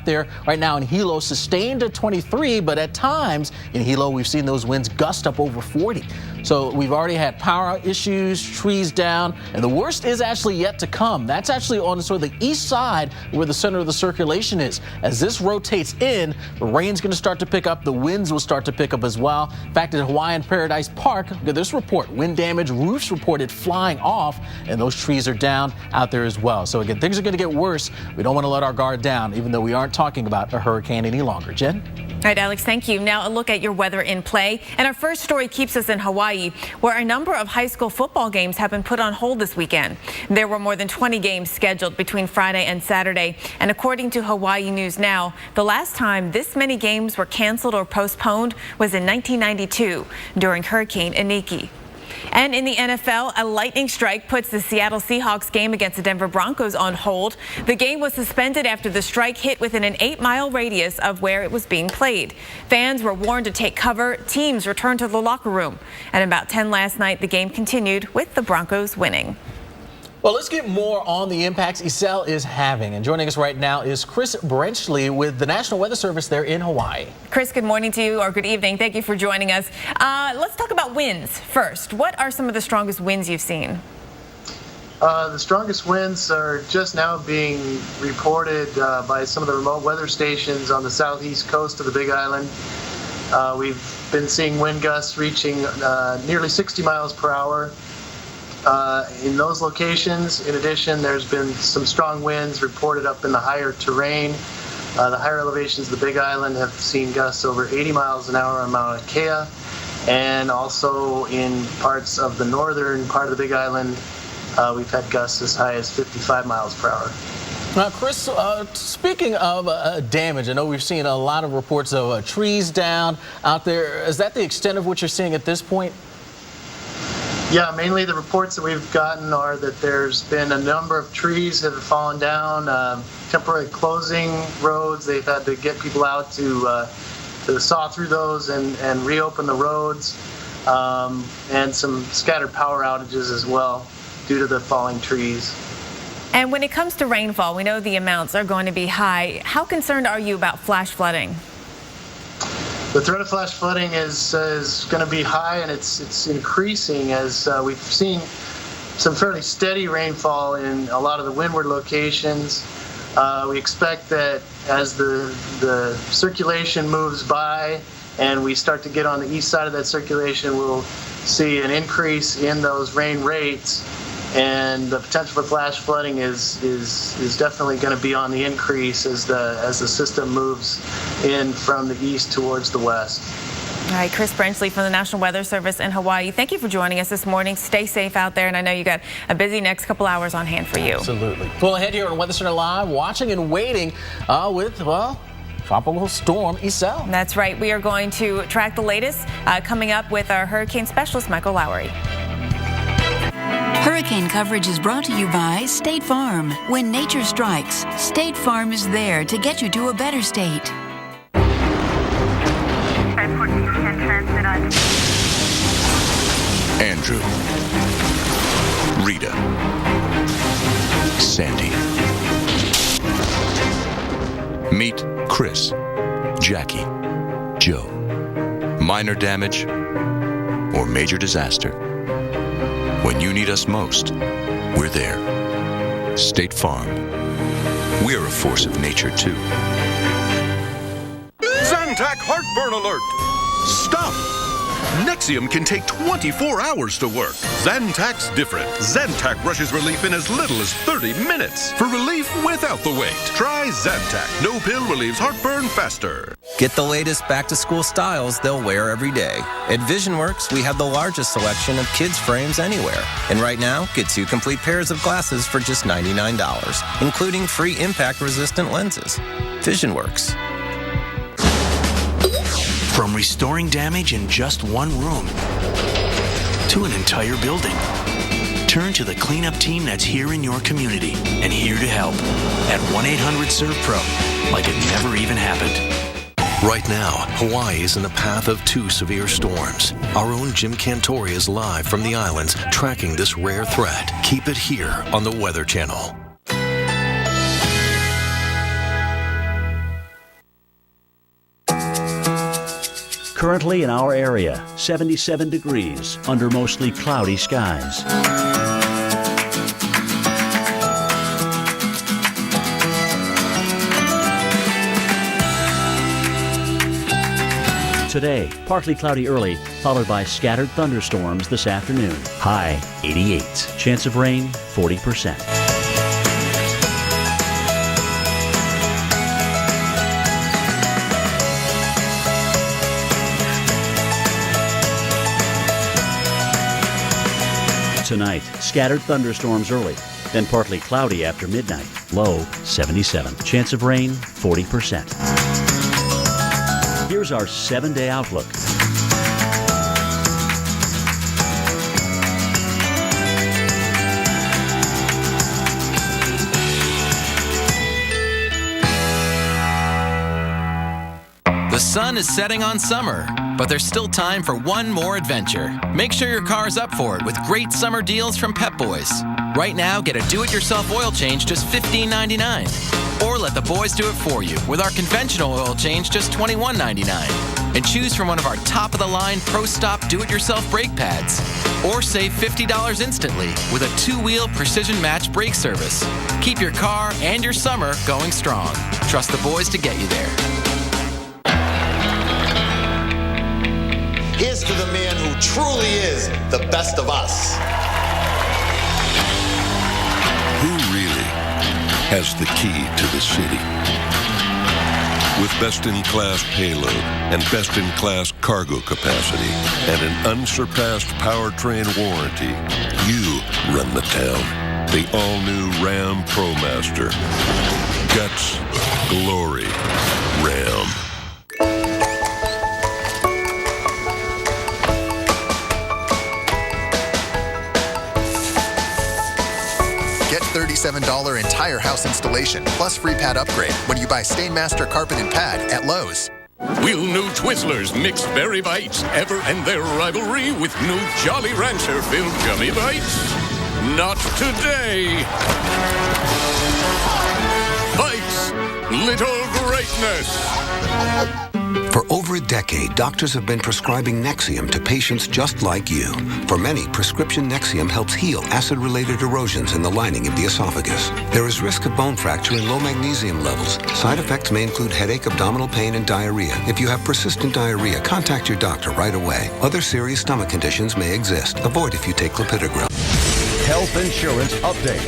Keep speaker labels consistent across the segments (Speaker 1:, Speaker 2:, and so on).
Speaker 1: there right now in Hilo, sustained at 23, but at times in Hilo we've seen those winds gust up over 40. So we've already had power issues, trees down, and the worst is actually yet to come. That's actually on sort of the east side where the center of the circulation is. As this rotates in, the rain's going to start to pick up, the winds will start to pick up as well. In fact, at Hawaiian Paradise Park, look at this report. Wind damage, roofs reported flying off, and those trees are down out there as well. So again, things are going to get worse. We don't want to let our guard down, even though we aren't talking about a hurricane any longer. Jen?
Speaker 2: All right, Alex, thank you. Now a look at your weather in play. And our first story keeps us in Hawaii, where a number of high school football games have been put on hold this weekend. There were more than 20 games scheduled between Friday and Saturday. And according to Hawaii News Now, the last time this many games were canceled or postponed was in 1992 during Hurricane Iniki. And in the NFL, a lightning strike puts the Seattle Seahawks game against the Denver Broncos on hold. The game was suspended after the strike hit within an 8-mile radius of where it was being played. Fans were warned to take cover. Teams returned to the locker room. At about 10 last night, the game continued with the Broncos winning.
Speaker 1: Well, let's get more on the impacts Iselle is having. And joining us right now is Chris Brenchley with the National Weather Service there in Hawaii.
Speaker 2: Chris, good morning to you, or good evening. Thank you for joining us. Let's talk about winds first. What are some of the strongest winds you've seen?
Speaker 3: The strongest winds are just now being reported by some of the remote weather stations on the southeast coast of the Big Island. We've been seeing wind gusts reaching nearly 60 miles per hour. In those locations. In addition, there's been some strong winds reported up in the higher terrain. The higher elevations of the Big Island have seen gusts over 80 miles an hour on Mauna Kea, and also in parts of the northern part of the Big Island, we've had gusts as high as 55 miles per hour.
Speaker 1: Now, Chris, speaking of damage, I know we've seen a lot of reports of trees down out there. Is that the extent of what you're seeing at this point?
Speaker 3: Yeah, mainly the reports that we've gotten are that there's been a number of trees that have fallen down, temporarily closing roads. They've had to get people out to saw through those and reopen the roads, and some scattered power outages as well due to the falling trees.
Speaker 2: And when it comes to rainfall, we know the amounts are going to be high. How concerned are you about flash flooding?
Speaker 3: The threat of flash flooding is going to be high, and it's increasing as we've seen some fairly steady rainfall in a lot of the windward locations. We expect that as the circulation moves by and we start to get on the east side of that circulation, we'll see an increase in those rain rates, and the potential for flash flooding is definitely going to be on the increase as the system moves in from the east towards the west.
Speaker 2: All right, Chris Brenchley from the National Weather Service in Hawaii. Thank you for joining us this morning. Stay safe out there, and I know you got a busy next couple hours on hand for you.
Speaker 1: Absolutely. Well, ahead here on Weather Center Live, watching and waiting with, Tropical Storm Iselle.
Speaker 2: That's right. We are going to track the latest coming up with our hurricane specialist, Michael Lowry.
Speaker 4: Hurricane coverage is brought to you by State Farm. When nature strikes, State Farm is there to get you to a better state.
Speaker 5: Andrew, Rita, Sandy. Meet Chris, Jackie, Joe. Minor damage or major disaster. When you need us most, we're there. State Farm. We're a force of nature, too.
Speaker 6: Zantac heartburn alert! Stop! Nexium can take 24 hours to work. Zantac's different. Zantac rushes relief in as little as 30 minutes. For relief without the wait, try Zantac. No pill relieves heartburn faster.
Speaker 7: Get the latest back-to-school styles they'll wear every day. At VisionWorks, we have the largest selection of kids' frames anywhere. And right now, get 2 complete pairs of glasses for just $99, including free impact-resistant lenses. VisionWorks.
Speaker 8: From restoring damage in just one room to an entire building, turn to the cleanup team that's here in your community and here to help at 1-800-SERVE-PRO, like it never even happened.
Speaker 9: Right now, Hawaii is in the path of 2 severe storms. Our own Jim Cantori is live from the islands tracking this rare threat. Keep it here on the Weather Channel.
Speaker 10: Currently in our area, 77 degrees under mostly cloudy skies. Today, partly cloudy early, followed by scattered thunderstorms this afternoon. High 88. Chance of rain 40%. Tonight, scattered thunderstorms early, then partly cloudy after midnight. Low 77. Chance of rain 40%. Here's our 7-day outlook.
Speaker 7: The sun is setting on summer, but there's still time for one more adventure. Make sure your car's up for it with great summer deals from Pep Boys. Right now, get a do-it-yourself oil change just $15.99. Or let the boys do it for you with our conventional oil change just $21.99. And choose from one of our top-of-the-line Pro Stop do-it-yourself brake pads. Or save $50 instantly with a 2-wheel precision match brake service. Keep your car and your summer going strong. Trust the boys to get you there.
Speaker 11: Here's to the man who truly is the best of us.
Speaker 6: Who really has the key to the city? With best-in-class payload and best-in-class cargo capacity and an unsurpassed powertrain warranty, you run the town. The all-new Ram ProMaster. Guts, glory, Ram.
Speaker 12: Get $37 entire house installation plus free pad upgrade when you buy Stainmaster Carpet and Pad at Lowe's.
Speaker 13: Will new Twizzlers Mixed Berry Bites ever end their rivalry with new Jolly Rancher filled gummy bites? Not today. Bites, little greatness.
Speaker 14: For over a decade, doctors have been prescribing Nexium to patients just like you. For many, prescription Nexium helps heal acid-related erosions in the lining of the esophagus. There is risk of bone fracture and low magnesium levels. Side effects may include headache, abdominal pain, and diarrhea. If you have persistent diarrhea, contact your doctor right away. Other serious stomach conditions may exist. Avoid if you take clopidogrel.
Speaker 15: Health insurance update.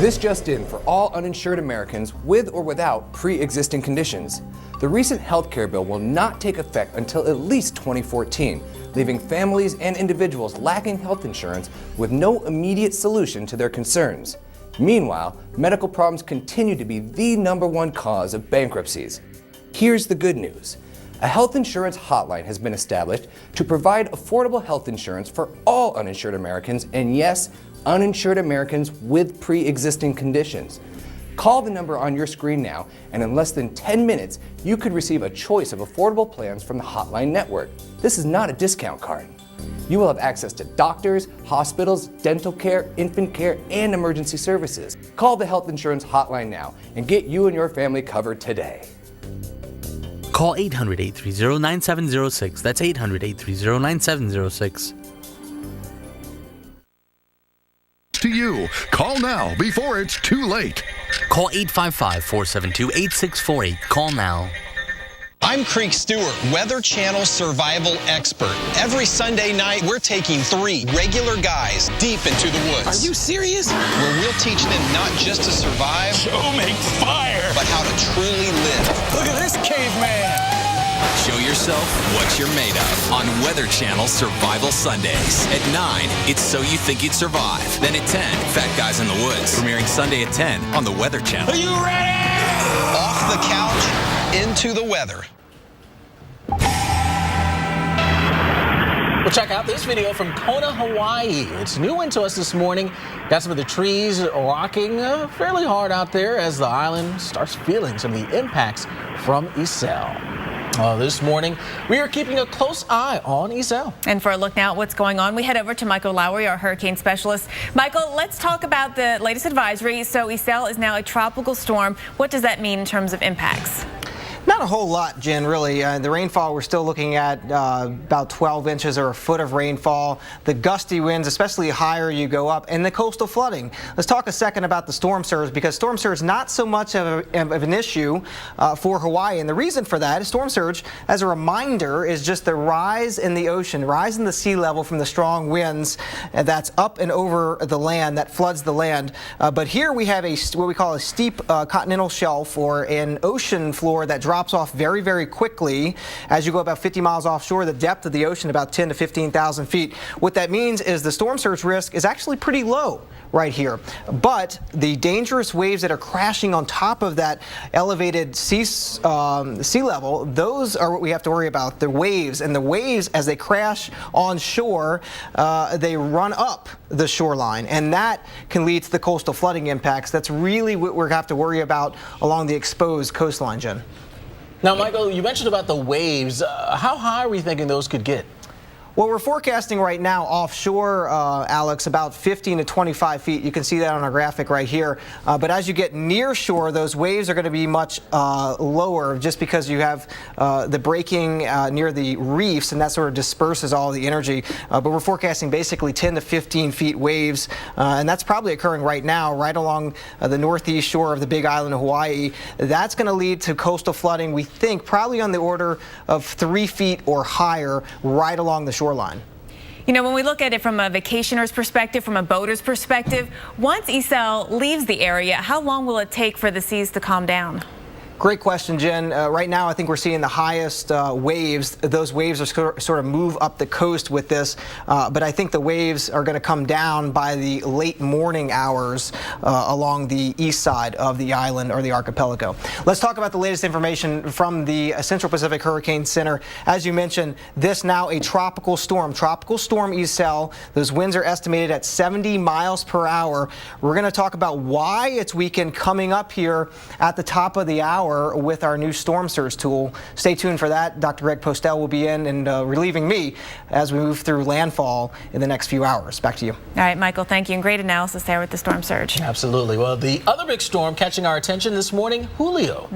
Speaker 15: This just in for all uninsured Americans with or without pre-existing conditions. The recent health care bill will not take effect until at least 2014, leaving families and individuals lacking health insurance with no immediate solution to their concerns. Meanwhile, medical problems continue to be the #1 cause of bankruptcies. Here's the good news. A health insurance hotline has been established to provide affordable health insurance for all uninsured Americans, and yes, uninsured Americans with pre-existing conditions. Call the number on your screen now, and in less than 10 minutes, you could receive a choice of affordable plans from the Hotline Network. This is not a discount card. You will have access to doctors, hospitals, dental care, infant care, and emergency services. Call the Health Insurance Hotline now and get you and your family covered today.
Speaker 16: Call 800-830-9706. That's 800-830-9706.
Speaker 6: To you. Call now before it's too late.
Speaker 16: Call 855-472-8648. Call now.
Speaker 17: I'm Creek Stewart, Weather Channel survival expert. Every Sunday night, we're taking 3 regular guys deep into the woods.
Speaker 18: Are you serious?
Speaker 17: Where we'll teach them not just to survive,
Speaker 18: show me fire,
Speaker 17: but how to truly live.
Speaker 18: Look at this caveman.
Speaker 19: Show yourself what you're made of on Weather Channel Survival Sundays. At 9, it's So You Think You'd Survive. Then at 10, Fat Guys in the Woods. Premiering Sunday at 10 on the Weather Channel.
Speaker 18: Are you ready?
Speaker 17: Off the couch, into the weather.
Speaker 1: Well, check out this video from Kona, Hawaii. It's new into us this morning. Got some of the trees rocking fairly hard out there as the island starts feeling some of the impacts from Iselle. This morning, we are keeping a close eye on Iselle.
Speaker 2: And for a look now at what's going on, we head over to Michael Lowry, our hurricane specialist. Michael, let's talk about the latest advisory. So Iselle is now a tropical storm. What does that mean in terms of impacts?
Speaker 1: Not
Speaker 20: Not a whole lot, Jen, really. The rainfall, we're still looking at about 12 inches or a foot of rainfall. The gusty winds, especially higher you go up, and the coastal flooding. Let's talk a second about the storm surge, because storm surge not so much of an issue for Hawaii. And the reason for that is storm surge, as a reminder, is just the rise in the ocean, rise in the sea level from the strong winds that's up and over the land, that floods the land. But here we have what we call a steep continental shelf, or an ocean floor that drops off very, very quickly as you go about 50 miles offshore. The depth of the ocean about 10 to 15,000 feet. What that means is the storm surge risk is actually pretty low right here, but the dangerous waves that are crashing on top of that elevated sea level, those are what we have to worry about. The waves, and the waves, as they crash on shore, they run up the shoreline, and that can lead to the coastal flooding impacts. That's really what we have to worry about along the exposed coastline, Jen.
Speaker 1: Now, Michael, you mentioned about the waves. How high are we thinking those could get?
Speaker 20: Well, we're forecasting right now offshore, Alex, about 15 to 25 feet. You can see that on our graphic right here. But as you get near shore, those waves are going to be much lower, just because you have the breaking near the reefs, and that sort of disperses all the energy. But we're forecasting basically 10 to 15 feet waves, and that's probably occurring right now, right along the northeast shore of the Big Island of Hawaii. That's going to lead to coastal flooding, we think, probably on the order of 3 feet or higher, right along the shoreline.
Speaker 2: You know, when we look at it from a vacationer's perspective, from a boater's perspective, once Iselle leaves the area, how long will it take for the seas to calm down?
Speaker 20: Great question, Jen. Right now, I think we're seeing the highest waves. Those waves are sort of move up the coast with this, but I think the waves are going to come down by the late morning hours along the east side of the island or the archipelago. Let's talk about the latest information from the Central Pacific Hurricane Center. As you mentioned, this now a tropical storm Iselle. Those winds are estimated at 70 miles per hour. We're going to talk about why it's weakened coming up here at the top of the hour with our new storm surge tool. Stay tuned for that. Dr. Greg Postel will be in and relieving me as we move through landfall in the next few hours. Back to you.
Speaker 2: All right, Michael, thank you. And great analysis there with the storm surge.
Speaker 1: Absolutely. Well, the other big storm catching our attention this morning, Julio.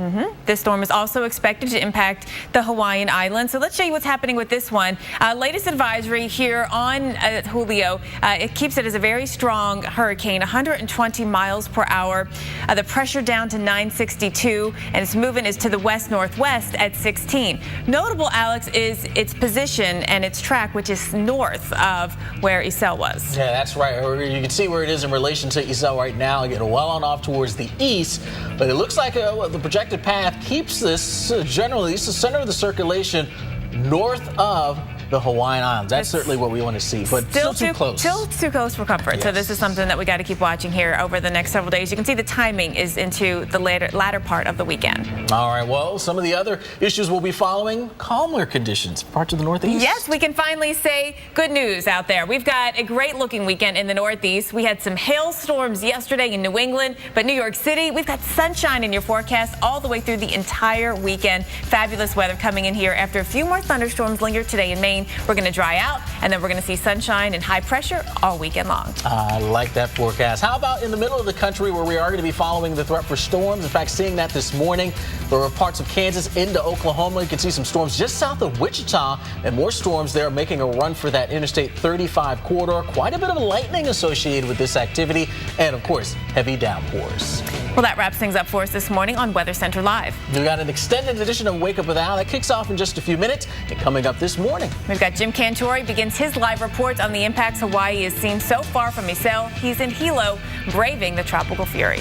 Speaker 2: This storm is also expected to impact the Hawaiian Islands. So let's show you what's happening with this one. Latest advisory here on Julio. It keeps it as a very strong hurricane, 120 miles per hour. The pressure down to 962, and its movement is to the west-northwest at 16. Notable, Alex, is its position and its track, which is north of where Iselle was.
Speaker 1: Yeah, that's right. You can see where it is in relation to Iselle right now, getting well on off towards the east. But it looks like the projected path keeps this generally, it's the center of the circulation north of the Hawaiian Islands. That's certainly what we want to see, but still too close.
Speaker 2: Still too close for comfort. Yes. So this is something that we got to keep watching here over the next several days. You can see the timing is into the latter part of the weekend.
Speaker 1: All right, well, some of the other issues we'll be following, calmer conditions, parts of the Northeast.
Speaker 2: Yes, we can finally say good news out there. We've got a great looking weekend in the Northeast. We had some hailstorms yesterday in New England, but New York City, we've got sunshine in your forecast all the way through the entire weekend. Fabulous weather coming in here after a few more thunderstorms linger today in Maine. We're going to dry out, and then we're going to see sunshine and high pressure all weekend long.
Speaker 1: I like that forecast. How about in the middle of the country, where we are going to be following the threat for storms? In fact, seeing that this morning, there are parts of Kansas into Oklahoma. You can see some storms just south of Wichita, and more storms there making a run for that Interstate 35 corridor. Quite a bit of lightning associated with this activity, and of course, heavy downpours.
Speaker 2: Well, that wraps things up for us this morning on Weather Center Live.
Speaker 1: We've got an extended edition of Wake Up with Al that kicks off in just a few minutes. And coming up this morning,
Speaker 2: we've got Jim Cantore begins his live reports on the impacts Hawaii has seen so far from Iselle. He's in Hilo, braving the tropical fury.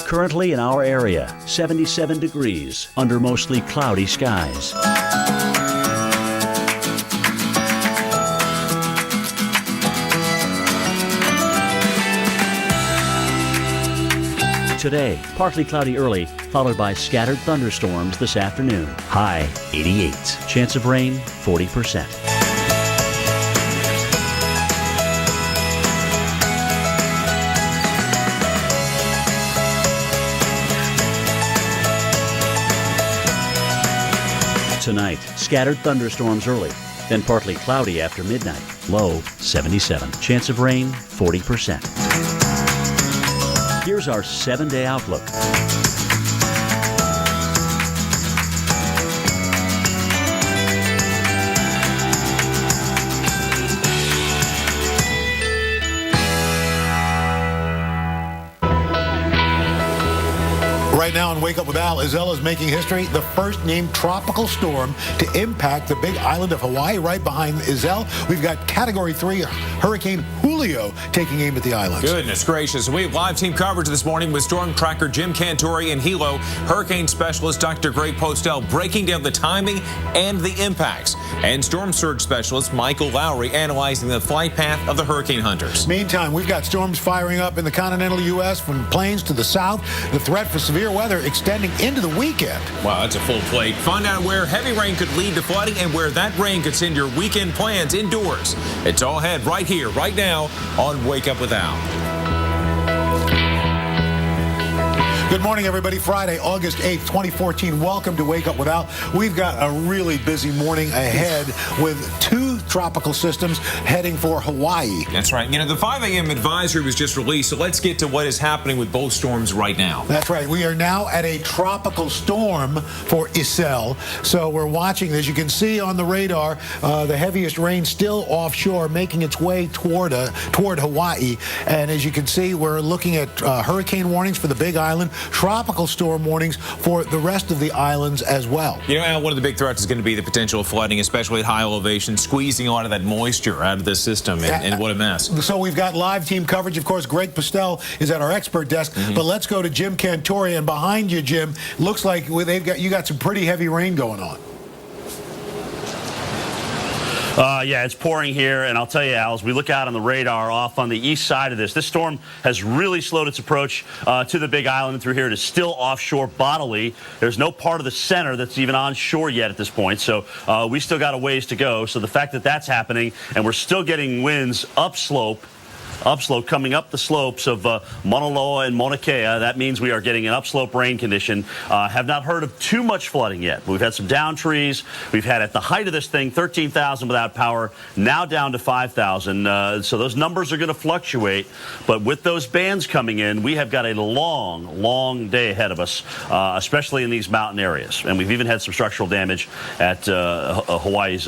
Speaker 10: Currently in our area, 77 degrees under mostly cloudy skies. Today, partly cloudy early, followed by scattered thunderstorms this afternoon. High 88. Chance of rain 40%. Tonight, scattered thunderstorms early, then partly cloudy after midnight. Low 77. Chance of rain 40%. Here's our 7-day outlook.
Speaker 2: Right now on Wake Up with Al, Iselle is making history. The first named tropical storm to impact the big island of Hawaii. Right behind Iselle, we've got Category 3 Hurricane Julio taking aim at the islands.
Speaker 21: Goodness gracious. We have live team coverage this morning with storm tracker Jim Cantore in Hilo, hurricane specialist Dr. Greg Postel breaking down the timing and the impacts, and storm surge specialist Michael Lowry analyzing the flight path of the hurricane hunters.
Speaker 2: Meantime, we've got storms firing up in the continental U.S. from plains to the south. The threat for severe weather extending into the weekend.
Speaker 21: Wow, that's a full plate. Find out where heavy rain could lead to flooding and where that rain could send your weekend plans indoors. It's all ahead right here, right now on Wake Up with Al.
Speaker 2: Good morning, everybody. Friday, August 8th, 2014. Welcome to Wake Up with Al. We've got a really busy morning ahead with 2 tropical systems heading for Hawaii.
Speaker 21: That's right. You know, the 5 a.m. advisory was just released, so let's get to what is happening with both storms right now.
Speaker 2: That's right. We are now at a tropical storm for Iselle. So we're watching, as you can see on the radar, the heaviest rain still offshore, making its way toward Hawaii. And as you can see, we're looking at hurricane warnings for the Big Island, tropical storm warnings for the rest of the islands as well.
Speaker 21: You know, Al, one of the big threats is going to be the potential of flooding, especially at high elevation, squeezing a lot of that moisture out of the system, and what a mess.
Speaker 2: So we've got live team coverage. Of course, Greg Postel is at our expert desk, but let's go to Jim Cantore, and behind you, Jim, looks like you got some pretty heavy rain going on.
Speaker 22: Yeah, it's pouring here, and I'll tell you, Al, as we look out on the radar off on the east side of this storm has really slowed its approach to the Big Island through here. It is still offshore bodily. There's no part of the center that's even onshore yet at this point, so we still got a ways to go. So the fact that that's happening, and we're still getting winds upslope coming up the slopes of Mauna Loa and Mauna Kea. That means we are getting an upslope rain condition. Have not heard of too much flooding yet. We've had some down trees. We've had, at the height of this thing, 13,000 without power, now down to 5,000. So those numbers are going to fluctuate. But with those bands coming in, we have got a long, long day ahead of us, especially in these mountain areas. And we've even had some structural damage at Hawaii's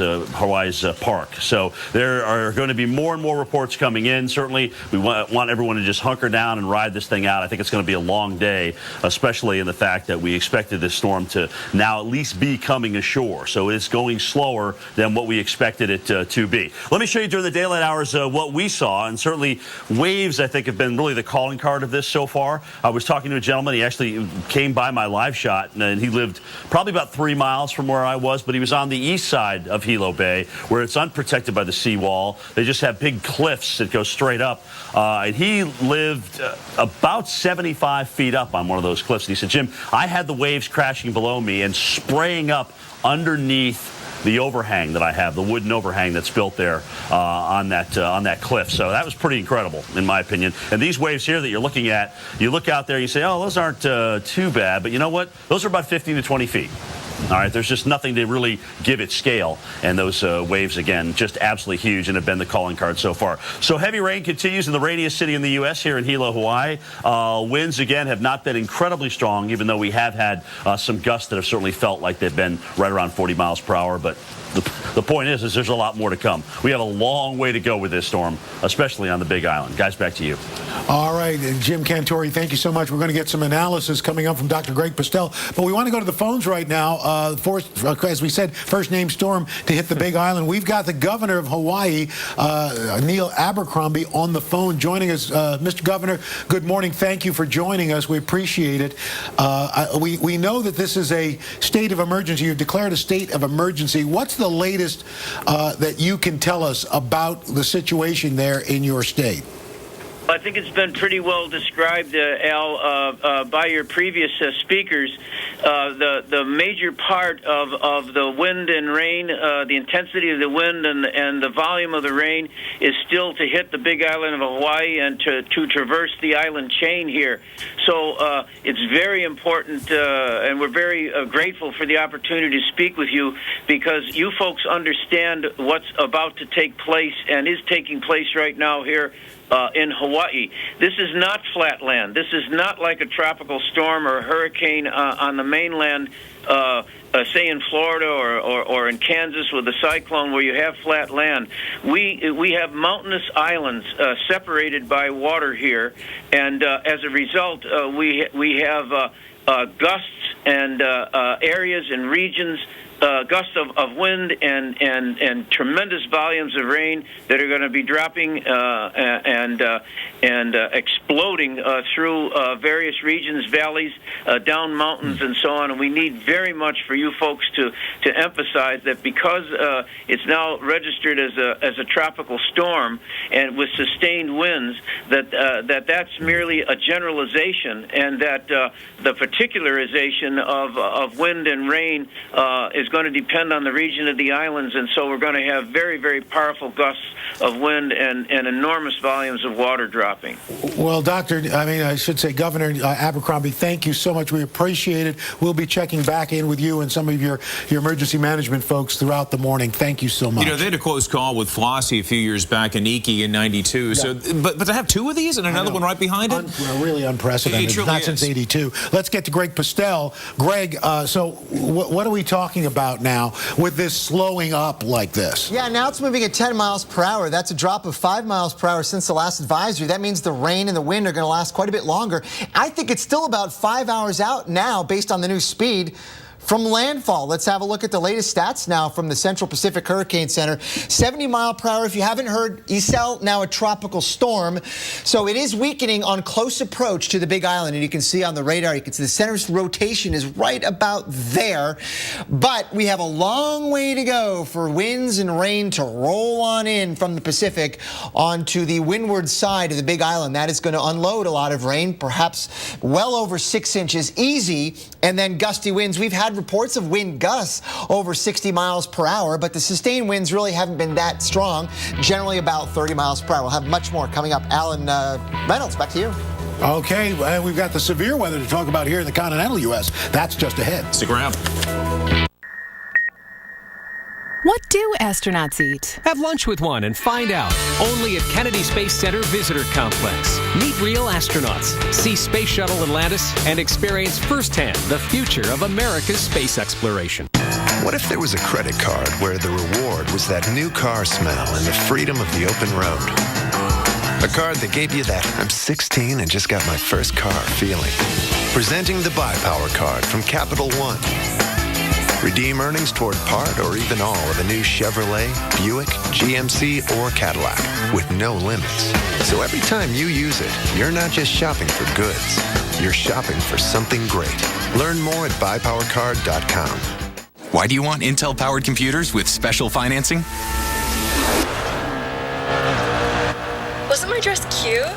Speaker 22: park. So there are going to be more and more reports coming in. Certainly, we want everyone to just hunker down and ride this thing out. I think it's going to be a long day, especially in the fact that we expected this storm to now at least be coming ashore. So it's going slower than what we expected it to be. Let me show you during the daylight hours what we saw, and certainly waves, I think, have been really the calling card of this so far. I was talking to a gentleman. He actually came by my live shot, and he lived probably about 3 miles from where I was, but he was on the east side of Hilo Bay, where it's unprotected by the seawall. They just have big cliffs that go straight up. And he lived about 75 feet up on one of those cliffs. And he said, Jim, I had the waves crashing below me and spraying up underneath the overhang that I have, the wooden overhang that's built there on that cliff. So that was pretty incredible, in my opinion. And these waves here that you're looking at, you look out there, you say, oh, those aren't too bad. But you know what? Those are about 15 to 20 feet. All right, there's just nothing to really give it scale. And those waves, again, just absolutely huge and have been the calling card so far. So heavy rain continues in the rainiest city in the U.S. here in Hilo, Hawaii. Winds, again, have not been incredibly strong, even though we have had some gusts that have certainly felt like they've been right around 40 miles per hour. But the point is there's a lot more to come. We have a long way to go with this storm, especially on the Big Island. Guys, back to you.
Speaker 2: All right, Jim Cantore, thank you so much. We're going to get some analysis coming up from Dr. Greg Postel, but we want to go to the phones right now. As we said, first name storm to hit the Big Island. We've got the governor of Hawaii, Neil Abercrombie, on the phone joining us. Mr. Governor, good morning. Thank you for joining us. We appreciate it. We know that this is a state of emergency. You've declared a state of emergency. What's the latest that you can tell us about the situation there in your state?
Speaker 3: I think it's been pretty well described, Al, by your previous speakers. The major part of the wind and rain, the intensity of the wind and the volume of the rain is still to hit the Big Island of Hawaii and to traverse the island chain here. So it's very important, and we're very grateful for the opportunity to speak with you, because you folks understand what's about to take place and is taking place right now here in Hawaii. This is not flat land. This is not like a tropical storm or a hurricane on the mainland, say in Florida or in Kansas with a cyclone where you have flat land. We have mountainous islands separated by water here, and as a result, we have gusts and areas and regions, gusts of wind and tremendous volumes of rain that are going to be dropping and exploding through various regions, valleys, down mountains, and so on. And we need very much for you folks to emphasize that because it's now registered as a tropical storm and with sustained winds, that's merely a generalization, and that the particularization of wind and rain is going to depend on the region of the islands, and so we're going to have very, very powerful gusts of wind and enormous volumes of water dropping.
Speaker 4: Well, I should say Governor Abercrombie, thank you so much. We appreciate it. We'll be checking back in with you and some of your emergency management folks throughout the morning. Thank you so much.
Speaker 21: They had a close call with Flossie a few years back in Iki in '92. Yeah. So, but to have two of these and another one right behind it?
Speaker 4: Really unprecedented.
Speaker 21: It truly
Speaker 4: Not
Speaker 21: is.
Speaker 4: since '82. Let's get to Greg Postel. Greg, so what are we talking about now with this slowing up like this?
Speaker 23: Yeah, now it's moving at 10 miles per hour. That's a drop of 5 miles per hour since the last advisory. That means the rain and the wind are going to last quite a bit longer. I think it's still about 5 hours out now based on the new speed from landfall. Let's have a look at the latest stats now from the Central Pacific Hurricane Center. 70 mile per hour. If you haven't heard, Isel, now a tropical storm. So it is weakening on close approach to the Big Island. And you can see on the radar, you can see the center's rotation is right about there. But we have a long way to go for winds and rain to roll on in from the Pacific onto the windward side of the Big Island. That is going to unload a lot of rain, perhaps well over 6 inches easy. And then gusty winds. We've had reports of wind gusts over 60 miles per hour, but the sustained winds really haven't been that strong, generally about 30 miles per hour. We'll have much more coming up. Alan Reynolds, back to you.
Speaker 4: Okay, we've got the severe weather to talk about here in the continental U.S. That's just ahead.
Speaker 21: Stick around.
Speaker 24: What do astronauts eat?
Speaker 25: Have lunch with one and find out. Only at Kennedy Space Center Visitor Complex. Meet real astronauts, see Space Shuttle Atlantis, and experience firsthand the future of America's space exploration.
Speaker 26: What if there was a credit card where the reward was that new car smell and the freedom of the open road? A card that gave you that I'm 16 and just got my first car feeling. Presenting the Buy Power card from Capital One. Redeem earnings toward part or even all of a new Chevrolet, Buick, GMC, or Cadillac with no limits. So every time you use it, you're not just shopping for goods. You're shopping for something great. Learn more at buypowercard.com.
Speaker 19: Why do you want Intel-powered computers with special financing?
Speaker 27: Wasn't my dress cute?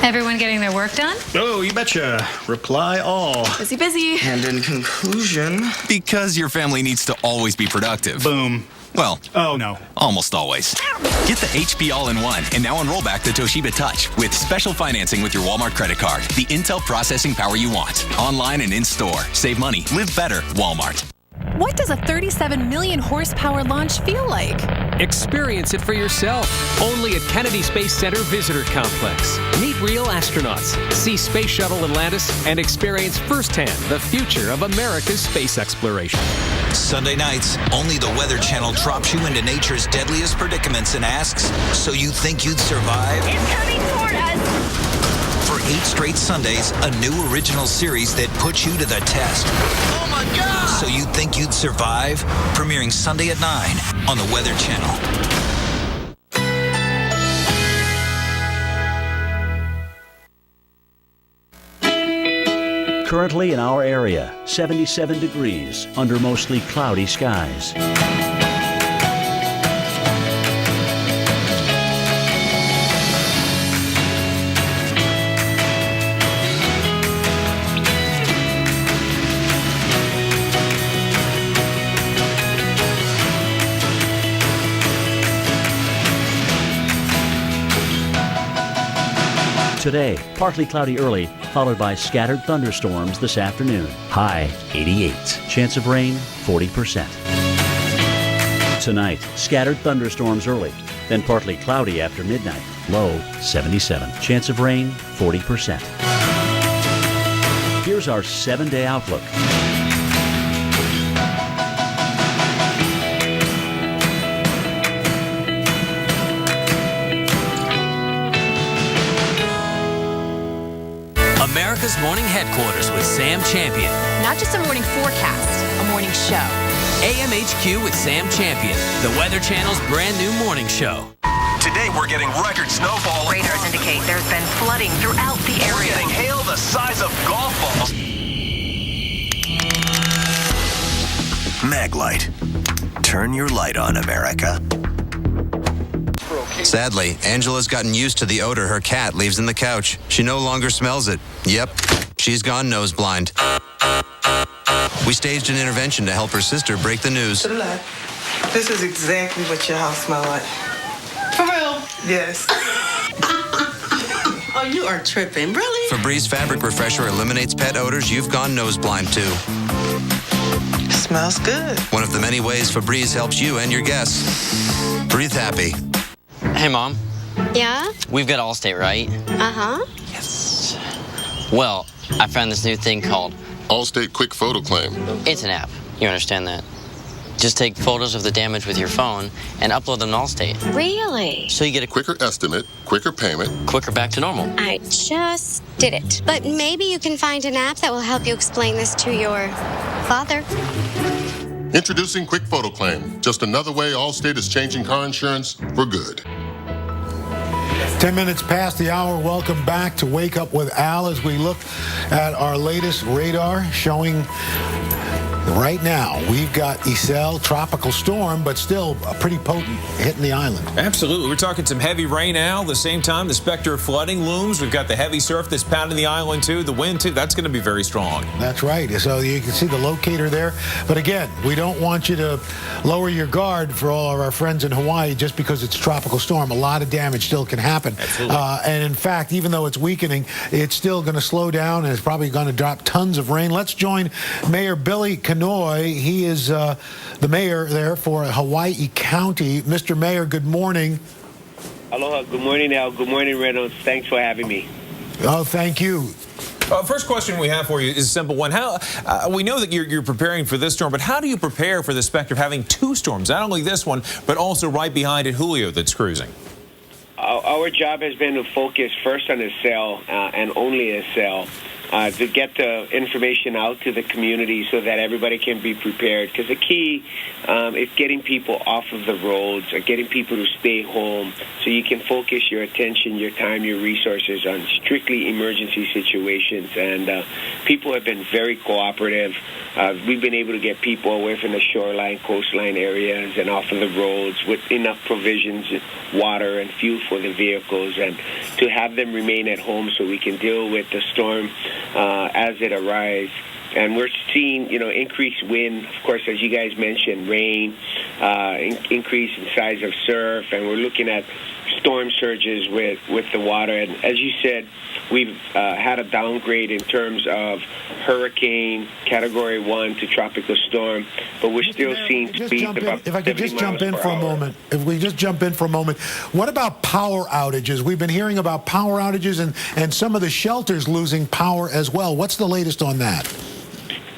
Speaker 27: Everyone getting their work done?
Speaker 8: Oh, you betcha. Reply all.
Speaker 27: Busy, busy.
Speaker 8: And in conclusion...
Speaker 19: Because your family needs to always be productive.
Speaker 8: Boom.
Speaker 19: Well,
Speaker 8: oh no.
Speaker 19: Almost always. Get the HP All-in-One and now enroll back the Toshiba Touch with special financing with your Walmart credit card. The Intel processing power you want. Online and in-store. Save money. Live better. Walmart.
Speaker 24: What does a 37 million horsepower launch feel like?
Speaker 25: Experience it for yourself. Only at Kennedy Space Center Visitor Complex. Meet real astronauts, see Space Shuttle Atlantis, and experience firsthand the future of America's space exploration.
Speaker 28: Sunday nights, only the Weather Channel drops you into nature's deadliest predicaments and asks, so you think you'd survive?
Speaker 27: It's coming toward us.
Speaker 28: For 8 straight Sundays, a new original series that puts you to the test.
Speaker 27: Oh my God!
Speaker 28: So you think you'd survive? Premiering Sunday at 9 on the Weather Channel.
Speaker 10: Currently in our area, 77 degrees under mostly cloudy skies. Today, partly cloudy early, followed by scattered thunderstorms this afternoon. High 88. Chance of rain 40%. Tonight, scattered thunderstorms early, then partly cloudy after midnight. Low 77. Chance of rain 40%. Here's our 7-day outlook.
Speaker 5: America's Morning Headquarters with Sam Champion.
Speaker 7: Not just a morning forecast, a morning show.
Speaker 5: AMHQ with Sam Champion, the Weather Channel's brand new morning show.
Speaker 9: Today we're getting record snowfall.
Speaker 7: Radars indicate there's been flooding throughout the area.
Speaker 9: We're getting hail the size of golf balls.
Speaker 26: Maglite. Turn your light on, America.
Speaker 11: Sadly, Angela's gotten used to the odor her cat leaves in the couch. She no longer smells it. Yep, she's gone nose blind. We staged an intervention to help her sister break the news.
Speaker 12: To the left. This is exactly what your house smells like.
Speaker 7: For real?
Speaker 12: Yes.
Speaker 7: Oh, you are tripping. Really?
Speaker 11: Febreze Fabric Refresher eliminates pet odors you've gone nose blind to.
Speaker 12: Smells good.
Speaker 11: One of the many ways Febreze helps you and your guests. Breathe happy.
Speaker 13: Hey, Mom.
Speaker 7: Yeah?
Speaker 13: We've got Allstate, right?
Speaker 7: Uh-huh.
Speaker 13: Yes. Well, I found this new thing called
Speaker 14: Allstate Quick Photo Claim.
Speaker 13: It's an app. You understand that. Just take photos of the damage with your phone and upload them to Allstate.
Speaker 7: Really?
Speaker 13: So you get a
Speaker 14: quicker estimate, quicker payment,
Speaker 13: quicker back to normal.
Speaker 7: I just did it. But maybe you can find an app that will help you explain this to your father.
Speaker 14: Introducing Quick Photo Claim. Just another way Allstate is changing car insurance for good.
Speaker 4: 10 minutes past the hour. Welcome back to Wake Up with Al as we look at our latest radar showing right now we've got Isel, tropical storm, but still pretty potent hitting the island.
Speaker 21: Absolutely. We're talking some heavy rain now. At the same time, the specter of flooding looms. We've got the heavy surf that's pounding the island, too. The wind, too. That's going to be very strong.
Speaker 4: That's right. So you can see the locator there. But again, we don't want you to lower your guard for all of our friends in Hawaii just because it's a tropical storm. A lot of damage still can happen.
Speaker 21: Absolutely.
Speaker 4: And in fact, even though it's weakening, it's still going to slow down and it's probably going to drop tons of rain. Let's join Mayor Billy Kenoi. He is the mayor there for Hawaii County. Mr. Mayor, good morning.
Speaker 15: Aloha. Good morning, Al. Good morning, Reynolds. Thanks for having me.
Speaker 4: Oh, thank you.
Speaker 21: First question we have for you is a simple one. How we know that you're preparing for this storm, but how do you prepare for the specter of having two storms? Not only this one, but also right behind it, Julio, that's cruising.
Speaker 15: Our job has been to focus first on Isel and only Isel. To get the information out to the community so that everybody can be prepared. Because the key is getting people off of the roads, or getting people to stay home so you can focus your attention, your time, your resources on strictly emergency situations. And people have been very cooperative. We've been able to get people away from the shoreline, coastline areas and off of the roads with enough provisions, water and fuel for the vehicles, and to have them remain at home so we can deal with the storm as it arrives. And we're seeing, increased wind, of course, as you guys mentioned, rain, increase in size of surf, and we're looking at storm surges with the water. And as you said, we've had a downgrade in terms of hurricane Category 1 to tropical storm, but we're still seeing speeds about
Speaker 4: If I could just jump in for a moment. If we just jump in for a moment. What about power outages? We've been hearing about power outages and some of the shelters losing power as well. What's the latest on that?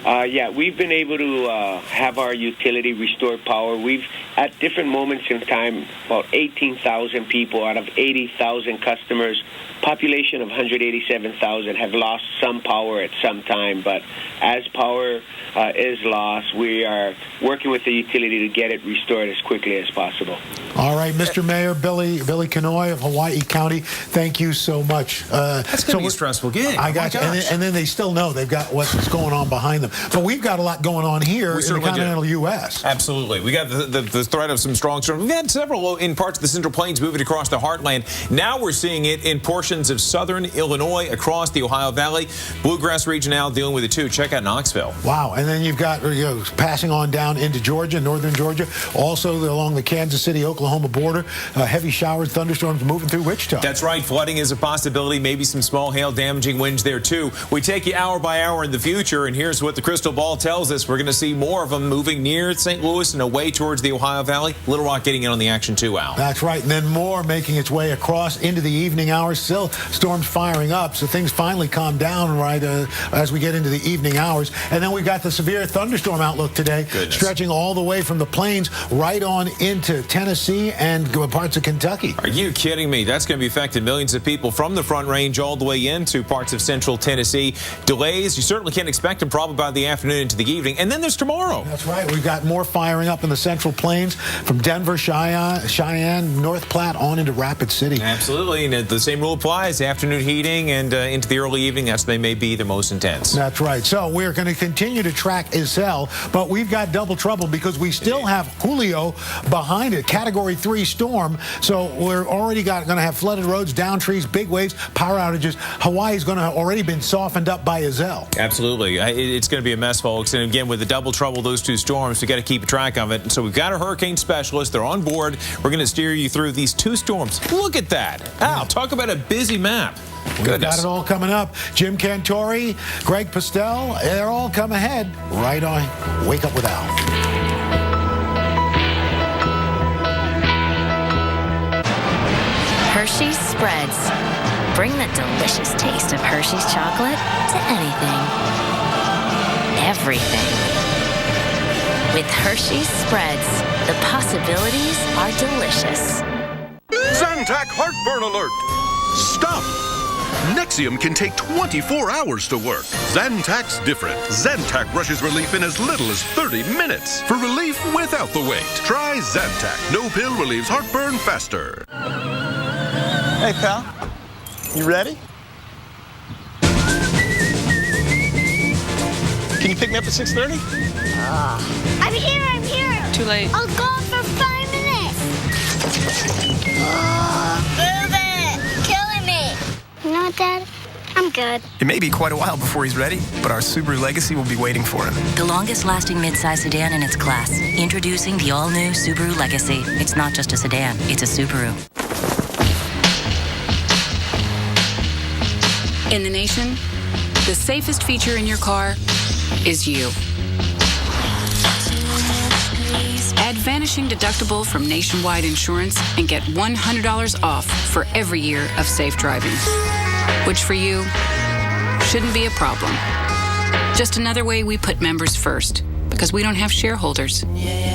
Speaker 15: Yeah, we've been able to have our utility restore power. We've, at different moments in time, about 18,000 people out of 80,000 customers, population of 187,000 have lost some power at some time. But as power is lost, we are working with the utility to get it restored as quickly as possible.
Speaker 4: All right, Mr. Mayor, Billy Kenoi of Hawaii County, thank you so much.
Speaker 21: That's going to be a stressful gig.
Speaker 4: I got you. And then they still know they've got what's going on behind them. but we've got a lot going on here in the continental U.S.
Speaker 21: Absolutely. We got the threat of some strong storms. We've had several in parts of the Central Plains moving across the heartland. Now we're seeing it in portions of southern Illinois, across the Ohio Valley. Bluegrass region now dealing with it too. Check out Knoxville.
Speaker 4: Wow. And then you've got passing on down into Georgia, northern Georgia, also along the Kansas City-Oklahoma border. Heavy showers, thunderstorms moving through Wichita.
Speaker 21: That's right. Flooding is a possibility. Maybe some small hail, damaging winds there too. We take you hour by hour in the future, and here's what the crystal ball tells us. We're going to see more of them moving near St. Louis and away towards the Ohio Valley. Little Rock getting in on the action too, Al.
Speaker 4: That's right. And then more making its way across into the evening hours. Still storms firing up, so things finally calm down right as we get into the evening hours. And then we've got the severe thunderstorm outlook today, stretching all the way from the plains right on into Tennessee and parts of Kentucky.
Speaker 21: Are you kidding me? That's going to be affecting millions of people from the Front Range all the way into parts of central Tennessee. Delays, you certainly can't expect them probably by the afternoon into the evening. And then there's tomorrow.
Speaker 4: That's right. We've got more firing up in the Central Plains from Denver, Cheyenne, North Platte on into Rapid City.
Speaker 21: Absolutely. And the same rule applies. Afternoon heating and into the early evening, that's when they may be the most intense.
Speaker 4: That's right. So we're going to continue to track Iselle, but we've got double trouble because we still have Julio behind it, Category 3 storm. So we're already going to have flooded roads, down trees, big waves, power outages. Hawaii's going to have already been softened up by Iselle.
Speaker 21: Absolutely. It's going to be a mess, folks. And again, with the double trouble, those two storms, we got to keep track of it. And so we've got a hurricane specialist. They're on board. We're going to steer you through these two storms. Look at that. Al, talk about a busy map.
Speaker 4: We've got it all coming up. Jim Cantori, Greg Postel, they're all come ahead right on Wake Up with Al.
Speaker 1: Hershey's Spreads. Bring the delicious taste of Hershey's chocolate to anything. Everything. With Hershey's Spreads, the possibilities are delicious.
Speaker 2: Zantac heartburn alert! Stop! Nexium can take 24 hours to work. Zantac's different. Zantac rushes relief in as little as 30 minutes. For relief without the wait, try Zantac. No pill relieves heartburn faster.
Speaker 23: Hey, pal. You ready? Can you pick me up at 6:30?
Speaker 6: I'm here.
Speaker 23: Too late.
Speaker 6: I'll go for 5 minutes. Move it. Killing me. You know what, Dad? I'm good.
Speaker 16: It may be quite a while before he's ready, but our Subaru Legacy will be waiting for him.
Speaker 1: The longest-lasting midsize sedan in its class. Introducing the all-new Subaru Legacy. It's not just a sedan, it's a Subaru.
Speaker 17: In the nation, the safest feature in your car is you. Add Vanishing Deductible from Nationwide Insurance and get $100 off for every year of safe driving, which for you shouldn't be a problem. Just another way we put members first, because we don't have shareholders.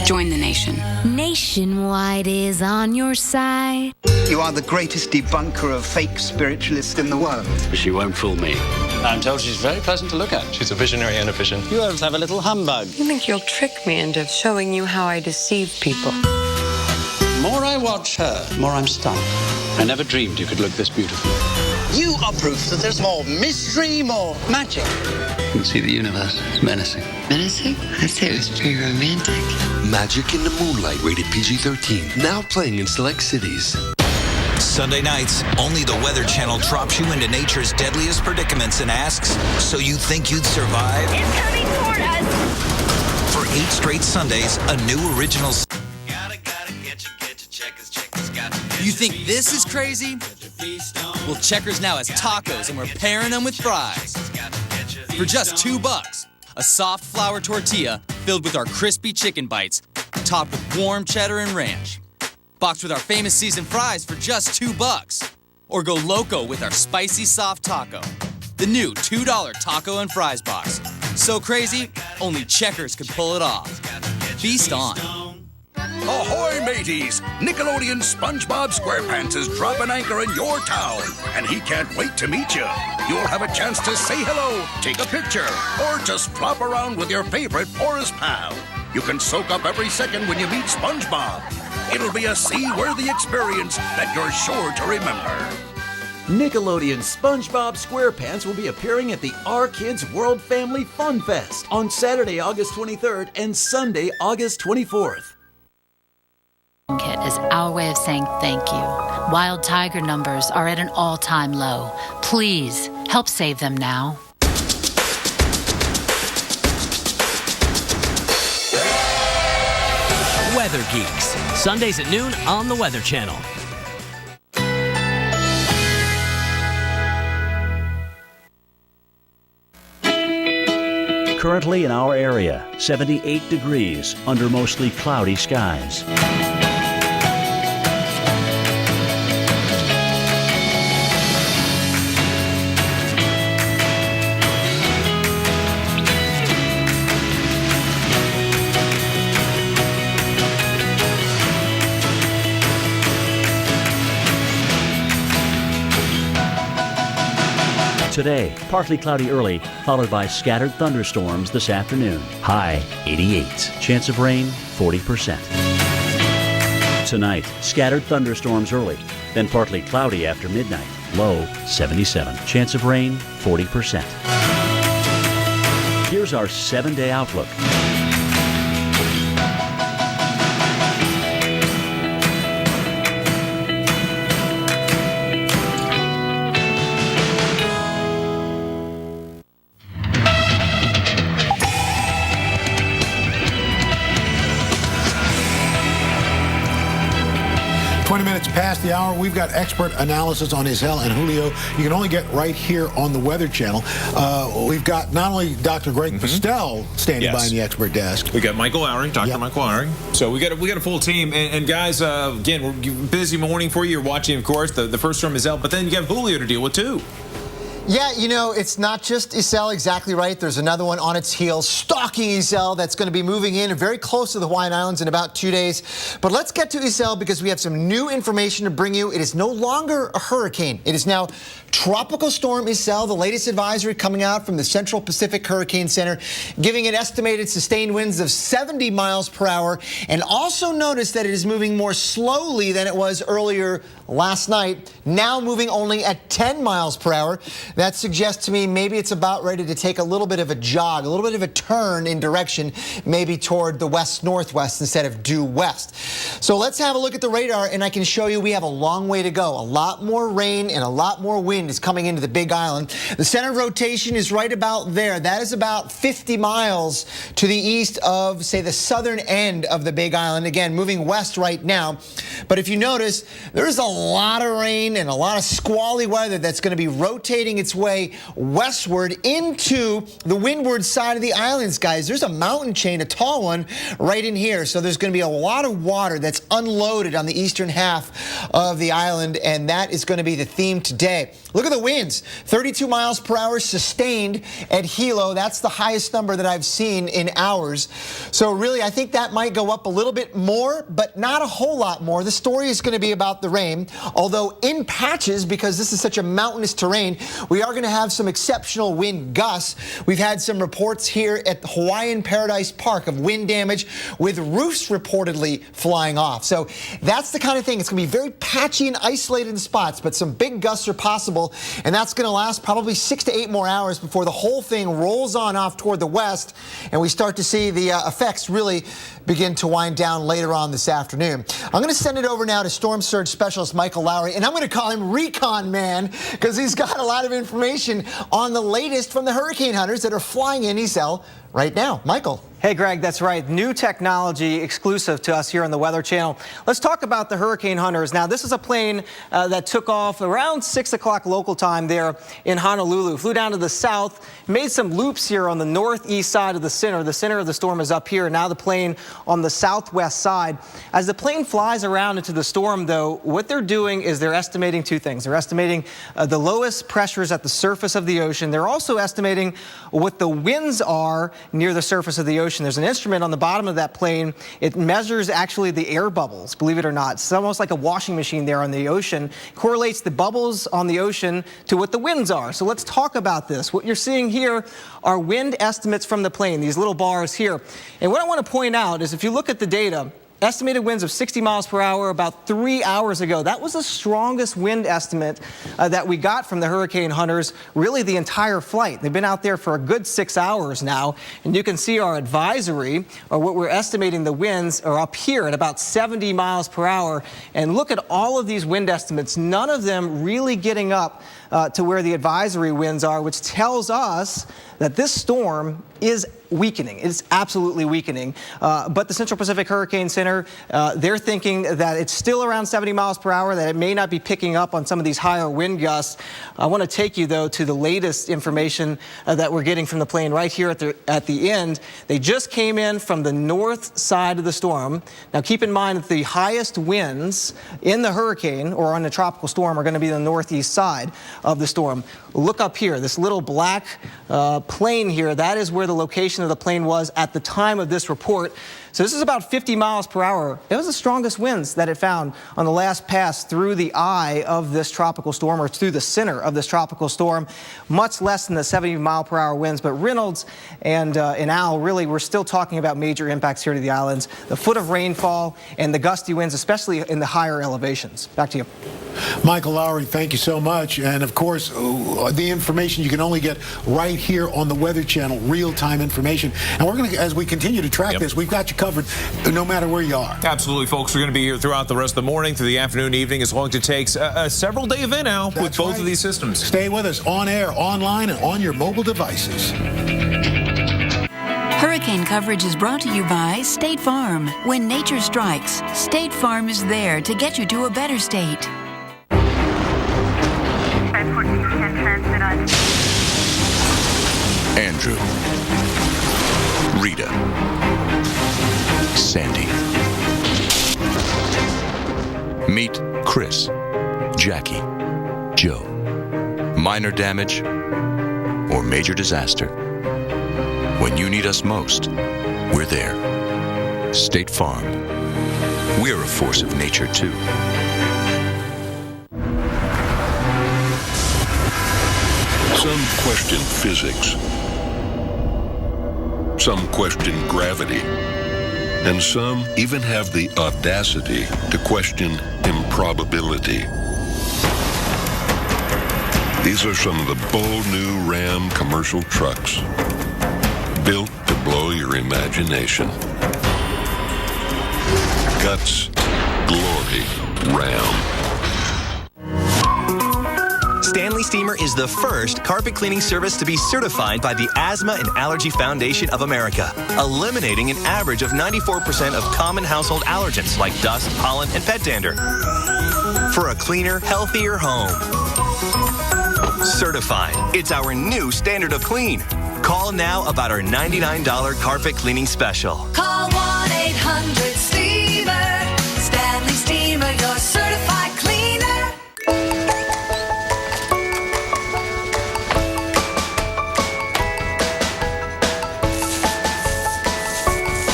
Speaker 17: Join the nation.
Speaker 1: Nationwide is on your side.
Speaker 18: You are the greatest debunker of fake spiritualists in the world.
Speaker 20: She won't fool me. I'm told she's very pleasant to look at. She's a visionary and efficient. You elves have a little humbug.
Speaker 22: You think you'll trick me into showing you how I deceive people?
Speaker 20: The more I watch her, the more I'm stunned. I never dreamed you could look this beautiful.
Speaker 18: You are proof that there's more mystery, more magic.
Speaker 20: You can see the universe. It's menacing.
Speaker 22: Menacing? I'd say it was pretty romantic.
Speaker 29: Magic in the Moonlight, rated PG-13. Now playing in select cities.
Speaker 28: Sunday nights, only the Weather Channel drops you into nature's deadliest predicaments and asks, so you think you'd survive?
Speaker 6: It's coming toward us.
Speaker 28: For 8 straight Sundays, a new original...
Speaker 30: You think this is crazy? Well, Checkers now has tacos, and we're pairing them with fries. For just $2, a soft flour tortilla filled with our crispy chicken bites, topped with warm cheddar and ranch. Boxed with our famous seasoned fries for just $2. Or go loco with our spicy soft taco. The new $2 taco and fries box. So crazy, only Checkers could pull it off. Feast on.
Speaker 31: Ahoy, mateys! Nickelodeon SpongeBob SquarePants is dropping anchor in your town, and he can't wait to meet you. You'll have a chance to say hello, take a picture, or just flop around with your favorite porous pal. You can soak up every second when you meet SpongeBob. It'll be a sea-worthy experience that you're sure to remember.
Speaker 3: Nickelodeon SpongeBob SquarePants will be appearing at the Our Kids World Family Fun Fest on Saturday, August 23rd and Sunday, August 24th.
Speaker 5: Kit is our way of saying thank you. Wild tiger numbers are at an all-time low. Please help save them now.
Speaker 8: Weather Geeks, Sundays at noon on the Weather Channel.
Speaker 9: Currently in our area, 78 degrees under mostly cloudy skies. Today, partly cloudy early, followed by scattered thunderstorms this afternoon. High 88. Chance of rain 40%. Tonight, scattered thunderstorms early, then partly cloudy after midnight. Low 77. Chance of rain 40%. Here's our 7-day outlook.
Speaker 4: Past the hour, we've got expert analysis on Isel and Julio. You can only get right here on the Weather Channel. We've got not only Dr. Greg Postel standing by in the expert desk.
Speaker 21: We got Michael Lowry, Dr. Michael Lowry. So we got a full team. And guys, again, we're busy morning for you. You're watching, of course, the first storm Isel, but then you have Julio to deal with too.
Speaker 23: Yeah, you know, it's not just Isel, exactly right. There's another one on its heels, stalking Isel, that's going to be moving in very close to the Hawaiian Islands in about 2 days. But let's get to Isel because we have some new information to bring you. It is no longer a hurricane. It is now Tropical Storm Isel, the latest advisory coming out from the Central Pacific Hurricane Center, giving it estimated sustained winds of 70 miles per hour. And also notice that it is moving more slowly than it was earlier last night, now moving only at 10 miles per hour. That suggests to me maybe it's about ready to take a little bit of a jog, a little bit of a turn in direction, maybe toward the west-northwest instead of due west. So let's have a look at the radar, and I can show you we have a long way to go. A lot more rain and a lot more wind is coming into the Big Island. The center of rotation is right about there. That is about 50 miles to the east of, say, the southern end of the Big Island. Again, moving west right now. But if you notice, there's a lot of rain and a lot of squally weather that's going to be rotating its way westward into the windward side of the islands, guys. There's a mountain chain, a tall one, right in here. So there's going to be a lot of water that's unloaded on the eastern half of the island, and that is going to be the theme today. Look at the winds, 32 miles per hour sustained at Hilo. That's the highest number that I've seen in hours. So really, I think that might go up a little bit more, but not a whole lot more. The story is going to be about the rain, although in patches, because this is such a mountainous terrain, we are going to have some exceptional wind gusts. We've had some reports here at Hawaiian Paradise Park of wind damage with roofs reportedly flying off. So that's the kind of thing. It's going to be very patchy and isolated in spots, but some big gusts are possible, and that's going to last probably 6 to 8 more hours before the whole thing rolls on off toward the west, and we start to see the effects really begin to wind down later on this afternoon. I'm going to send it over now to Storm Surge Specialist Michael Lowry, and I'm going to call him Recon Man because he's got a lot of information on the latest from the hurricane hunters that are flying in Isel right now. Michael.
Speaker 10: Hey, Greg, that's right. New technology exclusive to us here on the Weather Channel. Let's talk about the hurricane hunters. Now, this is a plane that took off around 6 o'clock local time there in Honolulu. Flew down to the south, made some loops here on the northeast side of the center. The center of the storm is up here. Now the plane on the southwest side. As the plane flies around into the storm, though, what they're doing is they're estimating two things. They're estimating the lowest pressures at the surface of the ocean. They're also estimating what the winds are near the surface of the ocean. There's an instrument on the bottom of that plane. It measures actually the air bubbles, believe it or not. It's almost like a washing machine there on the ocean. Correlates the bubbles on the ocean to what the winds are. So let's talk about this. What you're seeing here are wind estimates from the plane, these little bars here. And what I want to point out is if you look at the data, estimated winds of 60 miles per hour about 3 hours ago. That was the strongest wind estimate that we got from the hurricane hunters, really the entire flight. They've been out there for a good 6 hours now, and you can see our advisory, or what we're estimating the winds, are up here at about 70 miles per hour. And look at all of these wind estimates, none of them really getting up to where the advisory winds are, which tells us that this storm is weakening. It's absolutely weakening. But the Central Pacific Hurricane Center, they're thinking that it's still around 70 miles per hour, that it may not be picking up on some of these higher wind gusts. I want to take you, though, to the latest information that we're getting from the plane right here at the end. They just came in from the north side of the storm. Now, keep in mind that the highest winds in the hurricane or on the tropical storm are going to be the northeast side of the storm. Look up here, this little black plane here, that is where the location of the plane was at the time of this report. So this is about 50 miles per hour. It was the strongest winds that it found on the last pass through the eye of this tropical storm, or through the center of this tropical storm, much less than the 70 mile per hour winds. But Reynolds and Al, really, we're still talking about major impacts here to the islands. The foot of rainfall and the gusty winds, especially in the higher elevations. Back to you.
Speaker 4: Michael Lowry, thank you so much. And of course, the information you can only get right here on the Weather Channel, real-time information. And we're going to, as we continue to track this, we've got you covered no matter where you are.
Speaker 21: Absolutely, folks. We're going to be here throughout the rest of the morning, through the afternoon, evening, as long as it takes a several-day event now with both of these systems.
Speaker 4: Stay with us on air, online, and on your mobile devices.
Speaker 7: Hurricane coverage is brought to you by State Farm. When nature strikes, State Farm is there to get you to a better state.
Speaker 31: Andrew, Rita, Sandy. Meet Chris, Jackie, Joe. Minor damage or major disaster. When you need us most, we're there. State Farm. We're a force of nature, too.
Speaker 2: Some question physics. Some question gravity. And some even have the audacity to question improbability. These are some of the bold new Ram commercial trucks, built to blow your imagination. Guts, glory, Ram.
Speaker 11: Stanley Steamer is the first carpet cleaning service to be certified by the Asthma and Allergy Foundation of America, eliminating an average of 94% of common household allergens like dust, pollen, and pet dander. For a cleaner, healthier home. Certified. It's our new standard of clean. Call now about our $99 carpet cleaning special.
Speaker 12: Call 1-800-STEAMER. Stanley Steamer, your certified cleaner.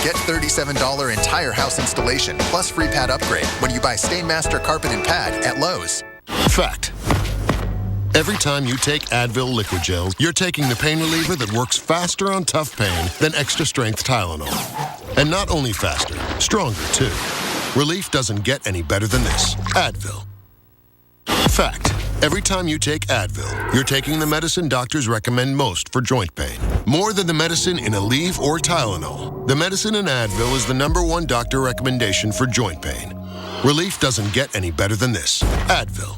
Speaker 13: Get $37 entire house installation plus free pad upgrade when you buy Stainmaster Carpet and Pad at Lowe's.
Speaker 14: Fact. Every time you take Advil liquid gels, you're taking the pain reliever that works faster on tough pain than extra strength Tylenol. And not only faster, stronger too. Relief doesn't get any better than this. Advil. Fact. Every time you take Advil, you're taking the medicine doctors recommend most for joint pain. More than the medicine in Aleve or Tylenol, the medicine in Advil is the #1 doctor recommendation for joint pain. Relief doesn't get any better than this. Advil.